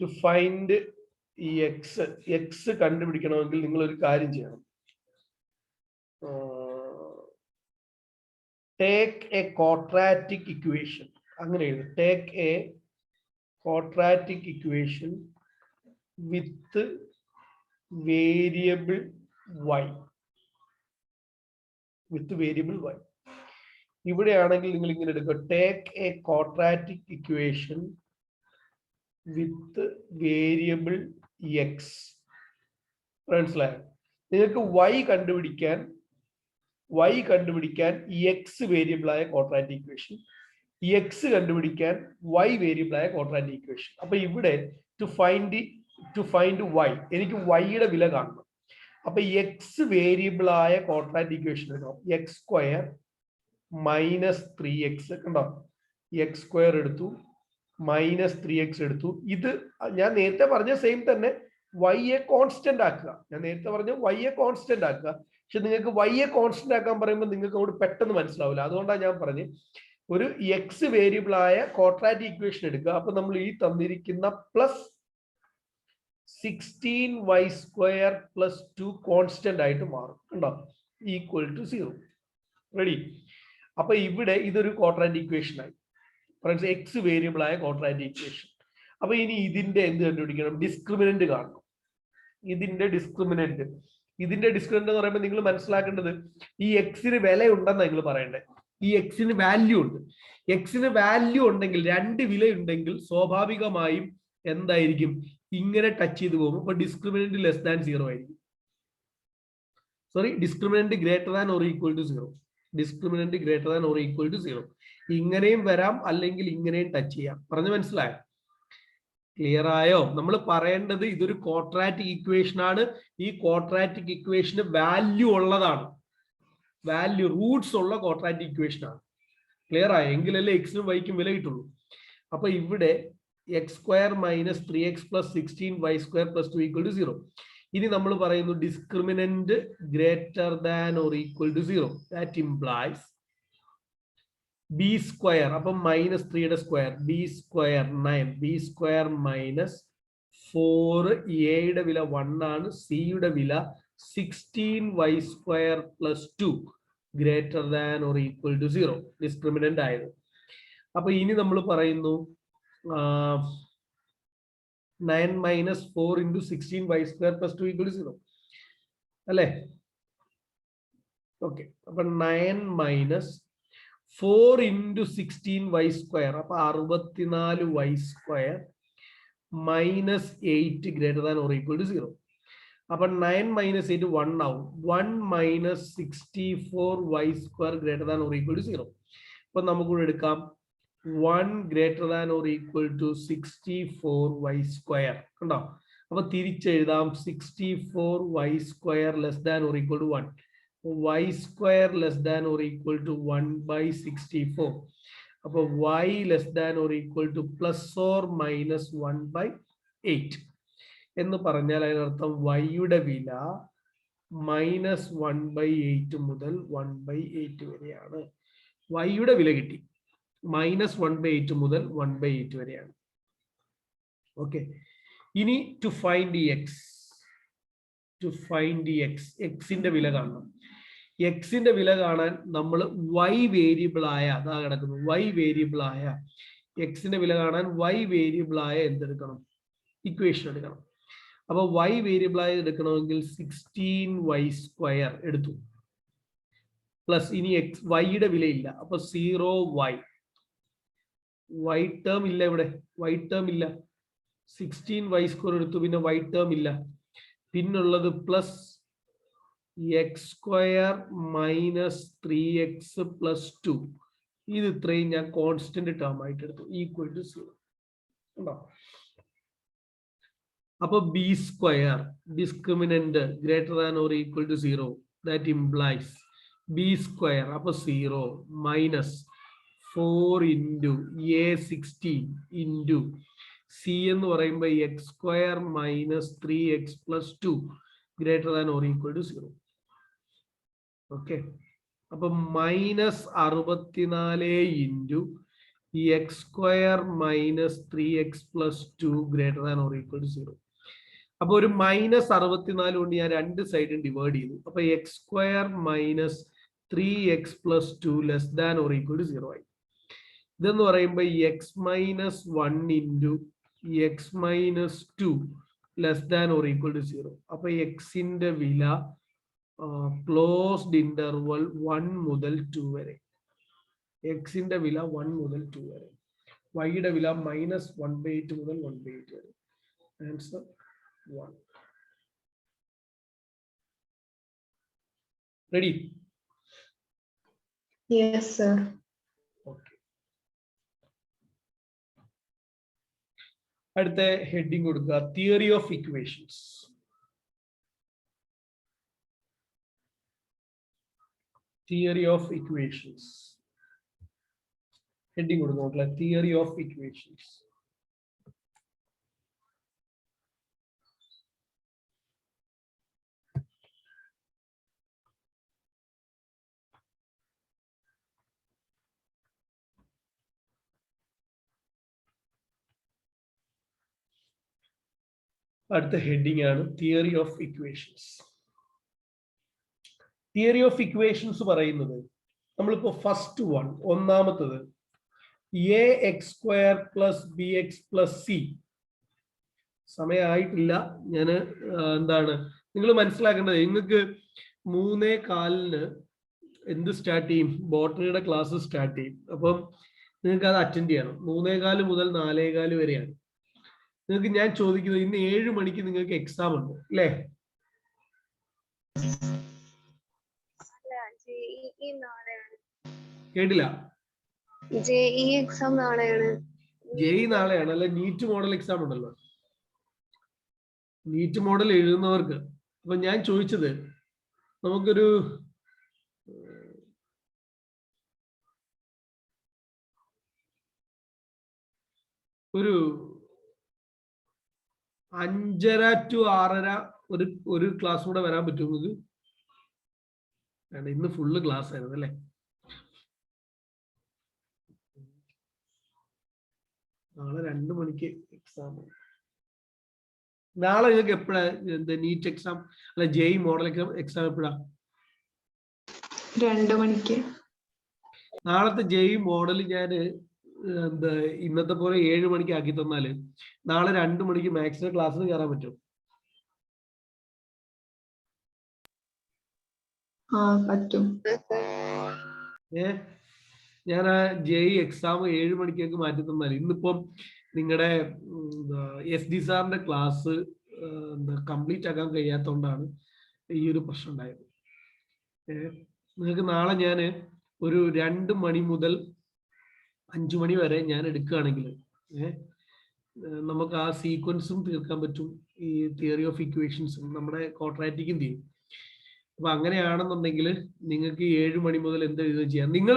ടു ഫൈൻഡ് ഈ എക്സ് കണ്ടുപിടിക്കണമെങ്കിൽ നിങ്ങൾ ഒരു കാര്യം ചെയ്യണം. ടേക്ക് എ ക്വാഡ്രാറ്റിക് ഇക്വേഷൻ, അങ്ങനെ എഴുതും. Take A quadratic equation with variable y. With variable y. ഇവിടെയാണെങ്കിൽ നിങ്ങൾ ഇങ്ങനെ എടുക്കുക, take A quadratic equation with variable X. മനസ്സിലായോ? നിങ്ങൾക്ക് y കണ്ടുപിടിക്കാൻ എക്സ് വേരിയബിൾ ആയ ക്വാഡ്രാറ്റിക് ഇക്വേഷൻ, എക്സ് കണ്ടുപിടിക്കാൻ y വേരിയബിൾ ആയ ക്വാഡ്രാറ്റിക് ഇക്വേഷൻ. അപ്പൊ ഇവിടെ ടു ഫൈൻഡ് y, എനിക്ക് y യുടെ വില കാണണം. അപ്പൊ എക്സ് വേരിയബിൾ ആയ ക്വാഡ്രാറ്റിക് ഇക്വേഷൻ എടുക്കണം. എക്സ് സ്ക്വയർ മൈനസ് 3x, കണ്ടോ? എക്സ് സ്ക്വയർ എടുത്തു, മൈനസ് 3x എടുത്തു. ഇത് ഞാൻ നേരത്തെ പറഞ്ഞ സെയിം തന്നെ, y യെ കോൺസ്റ്റന്റ് ആക്കുക. ഞാൻ നേരത്തെ പറഞ്ഞ y യെ കോൺസ്റ്റന്റ് ആക്കുക. പക്ഷെ നിങ്ങൾക്ക് y യെ കോൺസ്റ്റന്റ് ആക്കാൻ പറയുമ്പോൾ നിങ്ങൾക്ക് അവിടെ പെട്ടെന്ന് മനസ്സിലാവില്ല. അതുകൊണ്ടാണ് ഞാൻ പറഞ്ഞത് ഒരു എക്സ് വേരിയബിൾ ആയ ക്വാഡ്രാറ്റിക് ഇക്വേഷൻ എടുക്കുക. അപ്പൊ നമ്മൾ ഈ തന്നിരിക്കുന്ന plus 16y square plus 2 constant ആയിട്ട് മാറും, കണ്ടോ? Equal to 0. റെഡി? അപ്പൊ ഇവിടെ ഇതൊരു ക്വാഡ്രാറ്റിക് ഇക്വേഷൻ ആയി, ഫ്രണ്ട്സ്, എക്സ് വേരിയബിൾ ആയ ക്വാഡ്രാറ്റിക് ഇക്വേഷൻ. അപ്പൊ ഇനി ഇതിന്റെ എന്ത് കണ്ടുപിടിക്കണം? ഡിസ്ക്രിമിനന്റ് കാണണം. ഇതിന്റെ ഡിസ്ക്രിമിനന്റ് എന്ന് പറയുമ്പോൾ നിങ്ങൾ മനസ്സിലാക്കേണ്ടത് ഈ എക്സിന് വില ഉണ്ടെന്നാണ് നിങ്ങൾ പറയേണ്ടത്. ഈ എക്സിന് വാല്യൂ ഉണ്ട്. എക്സിന് വാല്യൂ ഉണ്ടെങ്കിൽ, രണ്ട് വില ഉണ്ടെങ്കിൽ സ്വാഭാവികമായും എന്തായിരിക്കും? ഇങ്ങനെ ടച്ച് ചെയ്ത് പോകും. അപ്പൊ ഡിസ്ക്രിമിനന്റ് ലെസ് ദാൻ 0 ആയിരിക്കും. Discriminant greater than or equal to 0. Discriminant greater than or equal to 0. ഇങ്ങനെയും വരാം, അല്ലെങ്കിൽ ഇങ്ങനെയും ടച്ച് ചെയ്യാം. പറഞ്ഞു മനസ്സിലായോ? ക്ലിയർ ആയോ? നമ്മൾ പറയേണ്ടത് ഇതൊരു ക്വാഡ്രാറ്റിക് ഇക്വേഷൻ ആണ്. ഈ ക്വാഡ്രാറ്റിക് ഇക്വേഷന് വാല്യൂ ഉള്ളതാണ്, വാല്യൂ റൂട്ട്സ് ഉള്ള ക്വാഡ്രാറ്റിക് ഇക്വേഷൻ ആണ്. ക്ലിയർ ആയോ? എങ്കിലല്ലേ എക്സിനും വൈക്കും വില കിട്ടുള്ളൂ. അപ്പൊ ഇവിടെ X square minus 3x plus 16y square plus 2 equal to 0. ഇനി നമ്മൾ പറയുന്നു discriminant greater than or equal to 0. That implies B square, അപ്പം മൈനസ് 3യുടെ square, B square 9, B square minus 4, എയുടെ വില 1 ആണ്, സിയുടെ വില 16y square plus 2 greater than or equal to 0. Discriminant ആയത്. അപ്പൊ ഇനി നമ്മൾ പറയുന്നു 9 minus 4 into 16y square plus 2 equal to 0 അല്ലേ? ഓക്കെ. അപ്പൊ 9 മൈനസ് 4 ഇൻറ്റു 16y സ്ക്വയർ, അപ്പൊ 64y square minus 8 greater than or equal to 0. അപ്പൊ 9 മൈനസ് 8 1 ആവും. 1 minus 64y square greater than or equal to 0. അപ്പൊ നമുക്കൂടെ എടുക്കാം 1 greater than or equal to 64y square, കണ്ടോ? അപ്പൊ തിരിച്ചെഴുതാം 64y square less than or equal to 1. y square less than or equal to 1/64. അപ്പൊ y less than or equal to plus or minus 1/8 എന്ന് പറഞ്ഞാൽ അതിനർത്ഥം y യുടെ വില minus 1/8 മുതൽ 1/8 വരെയാണ്. y യുടെ വില കിട്ടി, മൈനസ് 1/8 മുതൽ 1/8 വരെയാണ്. ഓക്കെ. ഇനി ടു ഫൈൻഡ് എക്സിന്റെ വില കാണണം. എക്സിന്റെ വില കാണാൻ നമ്മൾ y വേരിയബിൾ ആയ, അതാ കിടക്കുന്നു, y വേരിയബിൾ ആയ എക്സിന്റെ വില കാണാൻ y വേരിയബിൾ ആയ എന്തെടുക്കണം? ഇക്വേഷൻ എടുക്കണം. അപ്പൊ y വേരിയബിൾ ആയ എടുക്കണമെങ്കിൽ 16y സ്ക്വയർ എടുത്തു, പ്ലസ് ഇനി y യുടെ വിലയില്ല, അപ്പൊ 0y. y ടേം ഇല്ല, ഇവിടെ y ടേം ഇല്ല. 16y സ്ക്വയർ എടുത്തു, പിന്നെ y ടേം ഇല്ല. പിന്നുള്ളത് plus X square minus 3x plus 2. ഇത് ഇത്രയും ഞാൻ കോൺസ്റ്റന്റ് ടേം ആയിട്ട് എടുത്തു, ഈക്വൽ ടു 0. ഉണ്ടോ? അപ്പൊ B square discriminant greater than or equal to 0. That implies B square, അപ്പൊ 0 minus 4 into A 16 into C എന്ന് പറയുമ്പോൾ X square minus 3x plus 2 greater than or equal to 0. Okay. അപ്പൊ minus 64 into x square minus 3x plus 2 greater than or equal to 0. അപ്പൊ ഒരു -64 കൊണ്ട് ഞാൻ രണ്ട് സൈഡും ഡിവൈഡ് ചെയ്തു. അപ്പൊ x square minus 3x plus 2 less than or equal to 0 ആയി. ഇതെന്ന് പറയുമ്പോൾ x minus 1 into x minus 2 less than or equal to 0. അപ്പൊ എക്സിന്റെ വില ക്ലോസ്ഡ് ഇന്റർവൽ 1 മുതൽ 2 വരെ. എക്സിന്റെ വില 1 മുതൽ 2 വരെ. വൈയുടെ വില -1/8 മുതൽ 1/8 വരെ. Answer 1. Ready? Yes, sir. Okay. അടുത്ത ഹെഡിങ് കൊടുക്കുക, theory of equations. Theory of equations heading കൊടുക്കുക, തിയറി ഓഫ് ഇക്വേഷൻസ്. അടുത്ത ഹെഡിങ് ആണ് theory of equations. Theory of equations പറയുന്നത് നമ്മളിപ്പോ ഫസ്റ്റ് ഒന്നാമത്തത് A X square plus B X plus C. സമയമായിട്ടില്ല, ഞാൻ എന്താണ് നിങ്ങൾ മനസ്സിലാക്കേണ്ടത്, നിങ്ങൾക്ക് 3:15 എന്ത് സ്റ്റാർട്ട് ചെയ്യും, ബോട്ടണിയുടെ ക്ലാസ് സ്റ്റാർട്ട് ചെയ്യും. അപ്പം നിങ്ങൾക്ക് അത് അറ്റൻഡ് ചെയ്യണം. 3:15 മുതൽ 4:15 വരെയാണ്. നിങ്ങൾക്ക് ഞാൻ ചോദിക്കുന്നത്, ഇന്ന് 7 മണിക്ക് നിങ്ങൾക്ക് എക്സാം ഉണ്ട് അല്ലേ? കേട്ടില്ല? JEE എക്സാം നാളെയാണ്. JEE നാളെയാണ് അല്ലെ? നീറ്റ് മോഡൽ എക്സാം ഉണ്ടല്ലോ, നീറ്റ് മോഡൽ എഴുതുന്നവർക്ക്. അപ്പൊ ഞാൻ ചോദിച്ചത്, നമുക്കൊരു ഒരു 5:30 to 6:30 ഒരു ക്ലാസ് കൂടെ വരാൻ പറ്റും നിങ്ങൾക്ക്? ഇന്ന് ഫുള്ള് ക്ലാസ് ആയിരുന്നു അല്ലേ? നാളെ 2 മണിക്ക് എക്സാം. നാളെ നിങ്ങൾക്ക് എപ്പോഴാ നീറ്റ് എക്സാം അല്ല JEE മോഡൽ എക്സാം എപ്പോഴാ? 2 മണിക്ക്. നാളത്തെ JEE മോഡൽ ഞാൻ ഇന്നത്തെ പോലെ 7 മണിക്ക് ആക്കി തന്നാല് നാളെ 2 മണിക്ക് മാത്സിന്റെ ക്ലാസ്സിന് കയറാൻ പറ്റും? പറ്റും. ഞാൻ ആ JEE എക്സാം 7 മണിക്കേക്ക് മാറ്റി തന്നാൽ, ഇന്നിപ്പം നിങ്ങളുടെ SD സാറിന്റെ ക്ലാസ് കംപ്ലീറ്റ് ആക്കാൻ കഴിയാത്തതുകൊണ്ടാണ് ഈ ഒരു പ്രശ്നം ഉണ്ടായത്. നിങ്ങൾക്ക് നാളെ ഞാൻ ഒരു 2 മണി മുതൽ 5 മണി വരെ ഞാൻ എടുക്കുകയാണെങ്കിൽ നമുക്ക് ആ സീക്വൻസും തീർക്കാൻ പറ്റും, ഈ തിയറി ഓഫ് ഇക്വേഷൻസും നമ്മുടെ ക്വാഡ്രാറ്റിക്കും തീരും. അപ്പൊ അങ്ങനെയാണെന്നുണ്ടെങ്കിൽ നിങ്ങൾക്ക് 7 മണി മുതൽ എന്ത് എഴുതുകയും ചെയ്യാം. നിങ്ങൾ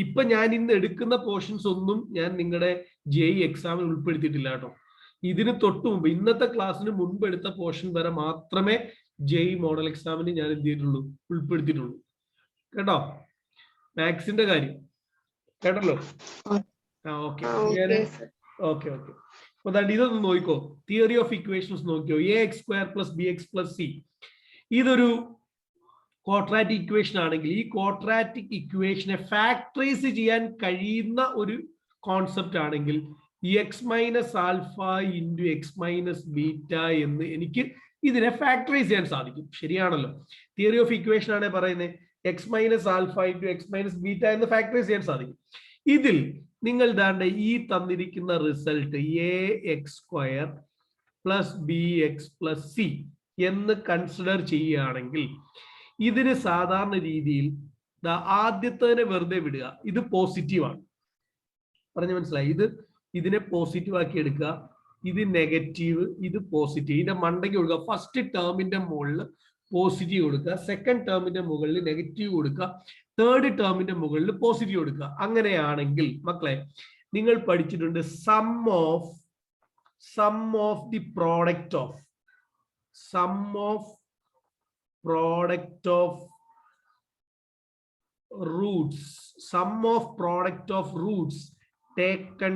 ഇപ്പൊ ഞാൻ ഇന്ന് എടുക്കുന്ന പോർഷൻസ് ഒന്നും ഞാൻ നിങ്ങളുടെ JEE എക്സാമിൽ ഉൾപ്പെടുത്തിയിട്ടില്ല കേട്ടോ. ഇതിന് തൊട്ട് മുമ്പ്, ഇന്നത്തെ ക്ലാസ്സിന് മുൻപ് എടുത്ത പോർഷൻ വരെ മാത്രമേ JEE മോഡൽ എക്സാമിന് ഞാൻ എന്ത് ചെയ്തിട്ടുള്ളൂ, ഉൾപ്പെടുത്തിയിട്ടുള്ളൂ കേട്ടോ. മാത്സിന്റെ കാര്യം കേട്ടല്ലോ? Okay okay. അപ്പൊ ഇതൊന്ന് നോക്കിക്കോ, തിയറി ഓഫ് ഇക്വേഷൻസ് നോക്കിയോ. AX² plus BX plus C ഇതൊരു ക്വാഡ്രാറ്റിക് ഇക്വേഷൻ ആണെങ്കിൽ, ഈ ക്വാഡ്രാറ്റിക് ഇക്വേഷനെ ഫാക്ടറൈസ് ചെയ്യാൻ കഴിയുന്ന ഒരു കോൺസെപ്റ്റ് ആണെങ്കിൽ x minus alpha into x minus beta എന്ന് എനിക്ക് ഇതിനെ ഫാക്ടറൈസ് ചെയ്യാൻ സാധിക്കും. ശരിയാണല്ലോ? തിയറി ഓഫ് ഇക്വേഷൻ ആണ് പറയുന്നത് X minus alpha into x minus beta എന്ന് ഫാക്ടറൈസ് ചെയ്യാൻ സാധിക്കും. ഇതിൽ നിങ്ങൾ ദാണ്ട ഈ തന്നിരിക്കുന്ന result AX² plus BX plus C എന്ന് കൺസിഡർ ചെയ്യുകയാണെങ്കിൽ, ഇതിന് സാധാരണ രീതിയിൽ ആദ്യത്തേനെ വെറുതെ വിടുക. ഇത് പോസിറ്റീവാണ്, പറഞ്ഞു മനസ്സിലായി? ഇതിനെ പോസിറ്റീവ് ആക്കി എടുക്കുക. ഇത് നെഗറ്റീവ്, ഇത് പോസിറ്റീവ്. ഇതിന്റെ മണ്ടയ്ക്ക് കൊടുക്കുക. ഫസ്റ്റ് ടേമിന്റെ മുകളിൽ പോസിറ്റീവ് കൊടുക്കുക, സെക്കൻഡ് ടേമിന്റെ മുകളിൽ നെഗറ്റീവ് കൊടുക്കുക, തേർഡ് ടേമിന്റെ മുകളിൽ പോസിറ്റീവ് കൊടുക്കുക. അങ്ങനെയാണെങ്കിൽ മക്കളെ നിങ്ങൾ പഠിച്ചിട്ടുണ്ട് sum of the product of roots taken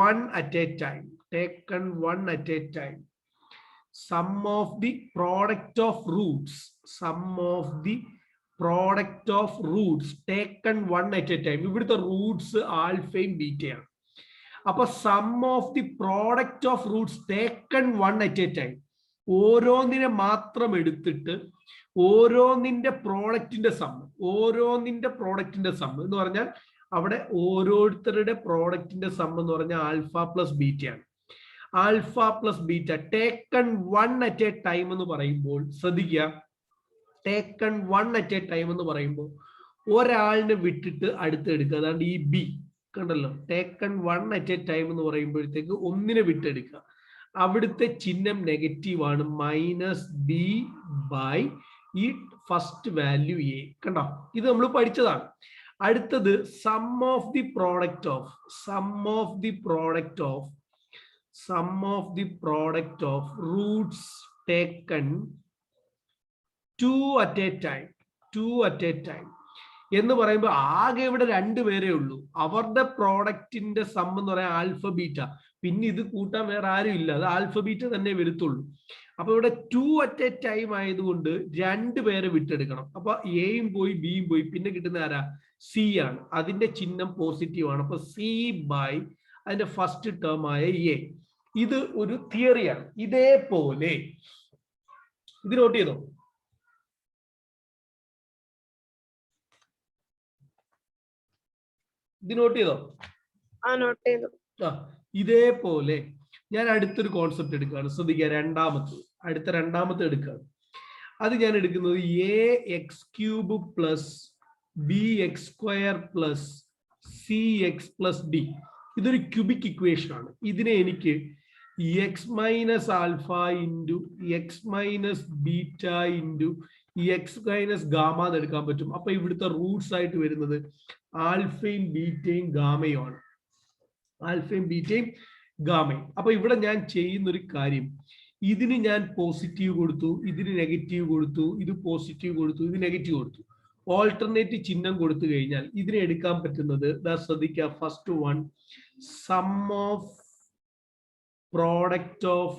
one at a time, taken one at a time. Sum of the product of roots, sum of the product of roots taken one at a time. ഇവിടുത്തെ roots ആൽഫയും ബീറ്റയാണ്. അപ്പൊ sum of the product of roots taken one at a time. ഓരോന്നിനെ മാത്രം എടുത്തിട്ട് ഓരോന്നിന്റെ പ്രോഡക്റ്റിന്റെ some, ഓരോന്നിന്റെ പ്രോഡക്റ്റിന്റെ sum എന്ന് പറഞ്ഞാൽ അവിടെ ഓരോരുത്തരുടെ പ്രോഡക്റ്റിന്റെ സം എന്ന് പറഞ്ഞാൽ ആൽഫ പ്ലസ് ബീറ്റയാണ്. Alpha plus beta taken one at a time എന്ന് പറയുമ്പോൾ ശ്രദ്ധിക്കുക, taken one at a time എന്ന് പറയുമ്പോൾ ഒരാളിനെ വിട്ടിട്ട് അടുത്ത് എടുക്കുക. അതാണ്ട് ഈ ബി കണ്ടല്ലോ, taken one at a time എന്ന് പറയുമ്പോഴത്തേക്ക് ഒന്നിനെ വിട്ടെടുക്കുക. അവിടുത്തെ ചിഹ്നം നെഗറ്റീവ് ആണ്, മൈനസ് ബി ബൈ ഈ ഫസ്റ്റ് വാല്യൂ എ. കണ്ടോ, ഇത് നമ്മൾ പഠിച്ചതാണ്. അടുത്തത് sum of the product of, sum of the product of, sum of the product of roots taken two at a time, two at a time എന്ന് പറയുമ്പോൾ ആകെ ഇവിടെ രണ്ടുപേരേ ഉള്ളൂ. അവരുടെ പ്രോഡക്റ്റിന്റെ സം എന്ന് പറയാൻ ആൽഫ ബീറ്റ, പിന്നെ ഇത് കൂട്ടാൻ വേറെ ആരും ഇല്ല, അത് ആൽഫ ബീറ്റ തന്നെ വരത്തുള്ളൂ. അപ്പൊ ഇവിടെ ടു അറ്റ് എ ടൈം ആയതുകൊണ്ട് രണ്ടുപേരെ വിട്ടെടുക്കണം. അപ്പൊ എയും പോയി ബിയും പോയി, പിന്നെ കിട്ടുന്ന ആരാ? സി ആണ്. അതിന്റെ ചിഹ്നം പോസിറ്റീവ് ആണ്. അപ്പൊ സി ബൈ അതിന്റെ ഫസ്റ്റ് ടേം ആയ എ. ഇത് ഒരു തിയറിയാണ്. ഇതേപോലെ ഇത് നോട്ട് ചെയ്തോ, ഇത് നോട്ട് ചെയ്തോ? ഇതേപോലെ ഞാൻ അടുത്തൊരു കോൺസെപ്റ്റ് എടുക്കുകയാണ്. ശ്രദ്ധിക്കുക, രണ്ടാമത്തെ എടുക്കുകയാണ്. അത് ഞാൻ എടുക്കുന്നത് A X cube plus B X square plus C X plus D. ഇതൊരു ക്യൂബിക് ഇക്വേഷൻ ആണ്. ഇതിനെ എനിക്ക് X minus alpha into x minus beta into x minus gamma എന്ന് എടുക്കാൻ പറ്റും. അപ്പൊ ഇവിടുത്തെ റൂട്ട്സ് ആയിട്ട് വരുന്നത് ആൽഫയും ബീറ്റയും ഗാമയും ആണ്. ആൽഫയും ബീറ്റയും ഗാമയും. അപ്പൊ ഇവിടെ ഞാൻ ചെയ്യുന്നൊരു കാര്യം, ഇതിന് ഞാൻ പോസിറ്റീവ് കൊടുത്തു, ഇതിന് നെഗറ്റീവ് കൊടുത്തു, ഇത് പോസിറ്റീവ് കൊടുത്തു, ഇത് നെഗറ്റീവ് കൊടുത്തു. ഓൾട്ടർനേറ്റ് ചിഹ്നം കൊടുത്തു കഴിഞ്ഞാൽ ഇതിനെ എടുക്കാൻ പറ്റുന്നത്, ശ്രദ്ധിക്കുക, first one sum of product of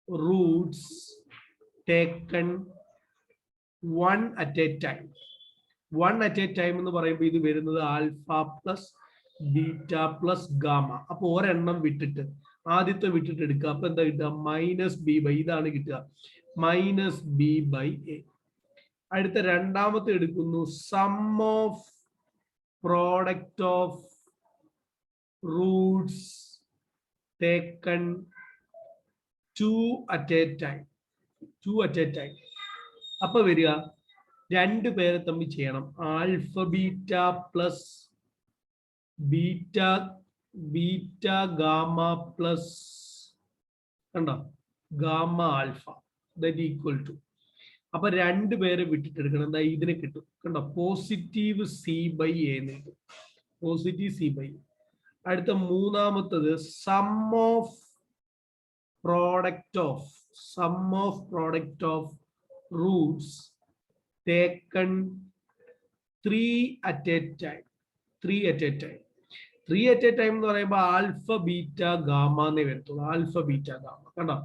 roots taken one at a time. One at a time എന്ന് പറയുമ്പോൾ ഇത് വരുന്നത് alpha plus beta plus gamma. അപ്പൊ ഒരെണ്ണം വിട്ടിട്ട് ആദ്യത്തെ വിട്ടിട്ട് എടുക്കുക. അപ്പൊ എന്താ കിട്ടുക? മൈനസ് ബി ബൈ, ഇതാണ് കിട്ടുക, മൈനസ് ബി ബൈ എ. അടുത്ത രണ്ടാമത്തെ എടുക്കുന്നു, sum of product of roots taken two at a time, two at a time. അപ്പൊ വരിക, രണ്ടു പേരെ തമ്മിൽ ചെയ്യണം. Alpha beta plus beta gamma plus കണ്ടോ gamma alpha that equal to. അപ്പൊ രണ്ടുപേരെ വിട്ടിട്ടെടുക്കണം. എന്താ ഇതിനെ കിട്ടും, കണ്ടോ, പോസിറ്റീവ് സി ബൈ എ എന്ന് കിട്ടും, പോസിറ്റീവ് സി ബൈ. അടുത്ത മൂന്നാമത്തത് sum of product of roots taken three at a time. Three at a time എന്ന് പറയുമ്പോൾ ആൽഫ ബീറ്റ ഗാമ എന്നേ വരത്തുള്ളൂ, ആൽഫ ബീറ്റ ഗാമ. കണ്ടോ,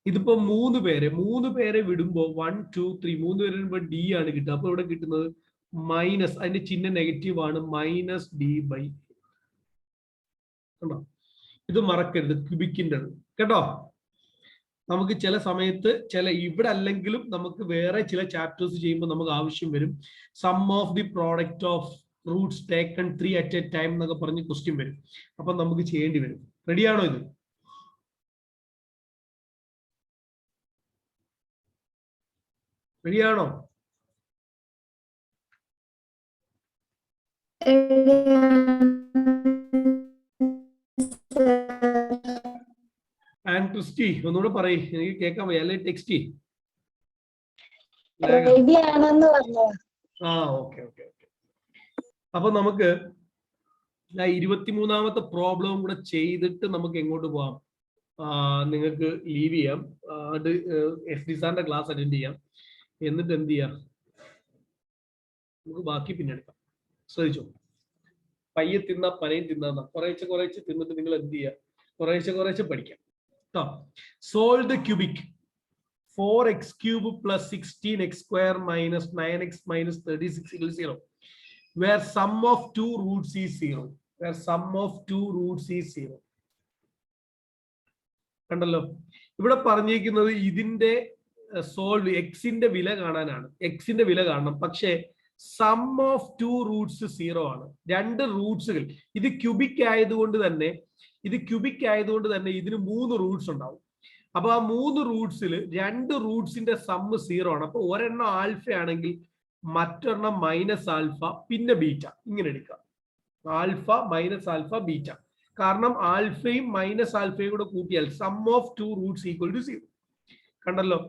ഇതിപ്പോ മൂന്ന് പേരെ വിടുമ്പോ 1 2 3 മൂന്ന് പേര് വിടുമ്പോ ഡി ആണ് കിട്ടുക. അപ്പൊ ഇവിടെ കിട്ടുന്നത് മൈനസ്, അതിന്റെ ചിഹ്നം നെഗറ്റീവ് ആണ്, മൈനസ് ഡി ബൈ. ഇത് മറക്കരുത്, ക്യൂബിക്കിൻ്റെ കേട്ടോ. നമുക്ക് ചില സമയത്ത് ഇവിടെ അല്ലെങ്കിലും നമുക്ക് വേറെ ചില ചാപ്റ്റേഴ്സ് ചെയ്യുമ്പോൾ നമുക്ക് ആവശ്യം വരും. Sum of the product of roots taken 3 at a time എന്നൊക്കെ പറഞ്ഞ് ക്വസ്റ്റ്യൻ വരും. അപ്പൊ നമുക്ക് ചെയ്യേണ്ടി വരും. റെഡിയാണോ? ഇത് റെഡിയാണോ? ആൻഡ് ക്രിസ്റ്റി ഒന്നുകൂടെ പറയ്, എനിക്ക് കേൾക്കാൻ വയ്യ, അല്ലെ ടെക്സ്റ്റ്. ഓക്കെ. അപ്പൊ നമുക്ക് 23ാമത്തെ പ്രോബ്ലം കൂടെ ചെയ്തിട്ട് നമുക്ക് എങ്ങോട്ട് പോവാം? നിങ്ങൾക്ക് ലീവ് ചെയ്യാം, അത് എസ് സാറിന്റെ ക്ലാസ് അറ്റൻഡ് ചെയ്യാം. എന്നിട്ട് എന്ത് ചെയ്യാം, നമുക്ക് ബാക്കി പിന്നെ എടുക്കാം. ശ്രദ്ധിച്ചോ, പയ്യെ തിന്നാ പനയും തിന്നാന്ന കുറേശ്ശെ കുറേശ്ശെ തിന്നിട്ട് നിങ്ങൾ എന്ത് ചെയ്യുക, കുറേശ്ശെ പഠിക്കാം കേട്ടോ. Solve the cubic 4x cube plus 16x square minus 9x minus 36 equals 0. Where sum of two roots is 0. Where sum of two roots is 0. കണ്ടല്ലോ, ഇവിടെ പറഞ്ഞിരിക്കുന്നത് ഇതിന്റെ സോൾവ് എക്സിന്റെ വില കാണാനാണ്. എക്സിന്റെ വില കാണണം, പക്ഷേ സം ഓഫ് ടു റൂട്ട്സ് 0 ആണ്. രണ്ട് റൂട്ട്സുകൾ, ഇത് ക്യൂബിക് ആയതുകൊണ്ട് തന്നെ ഇതിന് 3 റൂട്ട്സ് ഉണ്ടാവും. അപ്പൊ ആ 3 റൂട്ട്സിൽ 2 റൂട്ട്സിന്റെ സമ്മ് 0 ആണ്. അപ്പൊ ഒരെണ്ണം ആൽഫ ആണെങ്കിൽ മറ്റൊരെണ്ണം മൈനസ് ആൽഫ പിന്നെ ബീറ്റ, ഇങ്ങനെ എടുക്കാം. Alpha minus alpha beta. കാരണം ആൽഫയും മൈനസ് ആൽഫയും കൂടെ കൂട്ടിയാൽ sum of two roots equal to 0. കണ്ടല്ലോ,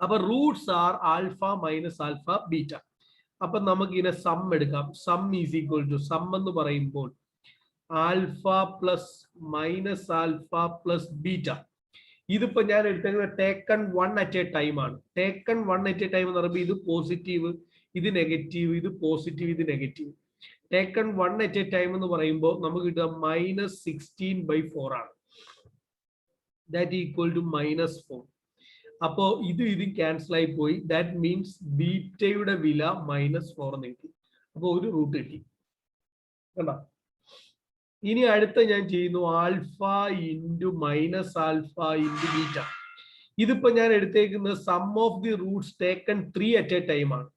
അപ്പൊ roots are alpha minus alpha beta. അപ്പൊ നമുക്ക് ഇതിനെ സം എടുക്കാം. Sum is equal to, sum എന്ന് പറയുമ്പോൾ alpha plus minus alpha plus beta. ഇതിപ്പോ ഞാൻ എടുത്തേക്കുന്നത് ടേക്കൺ 1 അറ്റ് എ ടൈം ആണ്. ടേക്കൺ 1 അറ്റ് എ ടൈം എന്ന് പറയുമ്പോൾ ഇത് പോസിറ്റീവ്, ഇത് നെഗറ്റീവ്, ഇത് പോസിറ്റീവ്, ഇത് negative. Taken 1 at a time എന്ന് പറയുമ്പോൾ നമുക്ക് കിട്ടുക -16/4 ആണ്. That equal to -4. അപ്പോ ഇതും ക്യാൻസൽ ആയി പോയി. ദാറ്റ് മീൻസ് ബീറ്റയുടെ വില -4 കിട്ടി. അപ്പൊ ഒരു റൂട്ട് കിട്ടി. കണ്ടോ? ഇനി അടുത്ത ഞാൻ ചെയ്യുന്നു alpha into minus alpha into beta. ഇതിപ്പോ ഞാൻ എടുത്തേക്കുന്നത് sum of the roots taken 3 at a time ആണ്.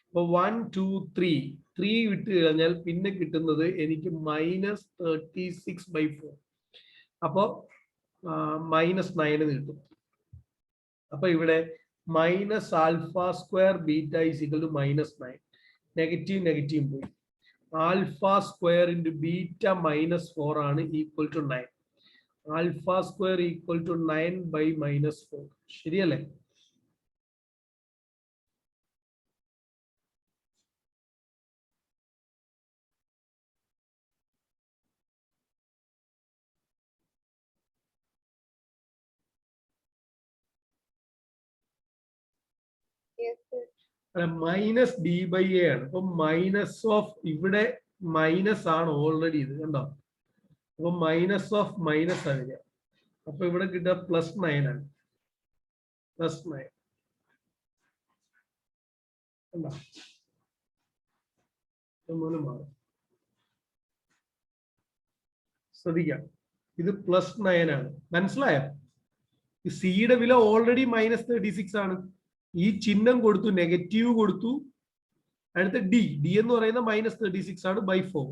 അപ്പൊ 1 2 3 വിട്ട് കഴിഞ്ഞാൽ പിന്നെ കിട്ടുന്നത് എനിക്ക് -36/4. അപ്പോ -9 കിട്ടും. അപ്പൊ ഇവിടെ minus alpha square beta is equal to -9. Negative പോയി. ആൽഫ സ്ക്വയർ ഇൻറ്റു ബീറ്റ -4 ആണ് equal to 9. Alpha square equal to 9/-4. ശരിയല്ലേ? മൈനസ് d/a ആണ്. അപ്പൊ മൈനസ് ഓഫ്, ഇവിടെ മൈനസ് ആണ് ഓൾറെഡി, ഇത് കണ്ടോ? അപ്പൊ മൈനസ് ഓഫ് മൈനസ് ആണ് വരിക. അപ്പൊ ഇവിടെ കിട്ടുക +9 ആണ്. +9 കണ്ടോ? മാറും. ശ്രദ്ധിക്കാം, ഇത് +9 ആണ്. മനസ്സിലായോ? ഈ സിയുടെ വില ഓൾറെഡി -36 ആണ്. ഈ ചിഹ്നം കൊടുത്തു, നെഗറ്റീവ് കൊടുത്തു. അടുത്ത ഡി എന്ന് പറയുന്ന -36 ആണ് /4.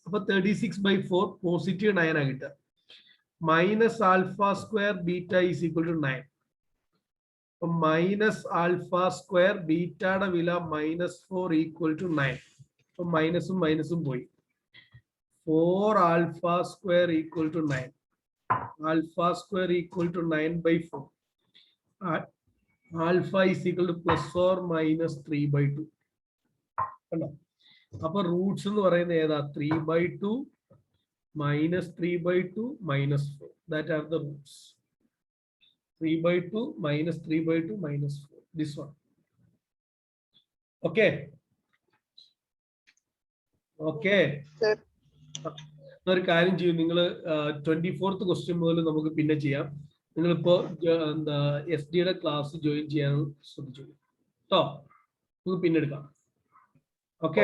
അപ്പൊ 36/4 പോസിറ്റീവ് 9 ആ കിട്ടുക. Minus alpha square beta is equal to 9. അപ്പൊ മൈനസ് ആൽഫ സ്ക്വയർ ബീറ്റയുടെ വില -4 ഈക്വൽ ടു 9. അപ്പൊ മൈനസും പോയി. 4 alpha square equal to 9. Alpha square equal to 9/4. Alpha is equal to +or-3/2. കണ്ടോ? അപ്പൊ റൂട്ട്സ് എന്ന് പറയുന്നത് ഏതാ? 3/2 -3/2 -4. That are the Roots. 3/2 -3/2 -4. This one. Okay ഒരു കാര്യം ചെയ്യും, നിങ്ങൾ 24th ക്വസ്റ്റ്യൻ മുതൽ നമുക്ക് പിന്നെ ചെയ്യാം. നിങ്ങളിപ്പോ SD-യുടെ ക്ലാസ് ജോയിൻ ചെയ്യാൻ ശ്രദ്ധിച്ചു കേട്ടോ. നമുക്ക് പിന്നെ എടുക്കാം. ഓക്കെ.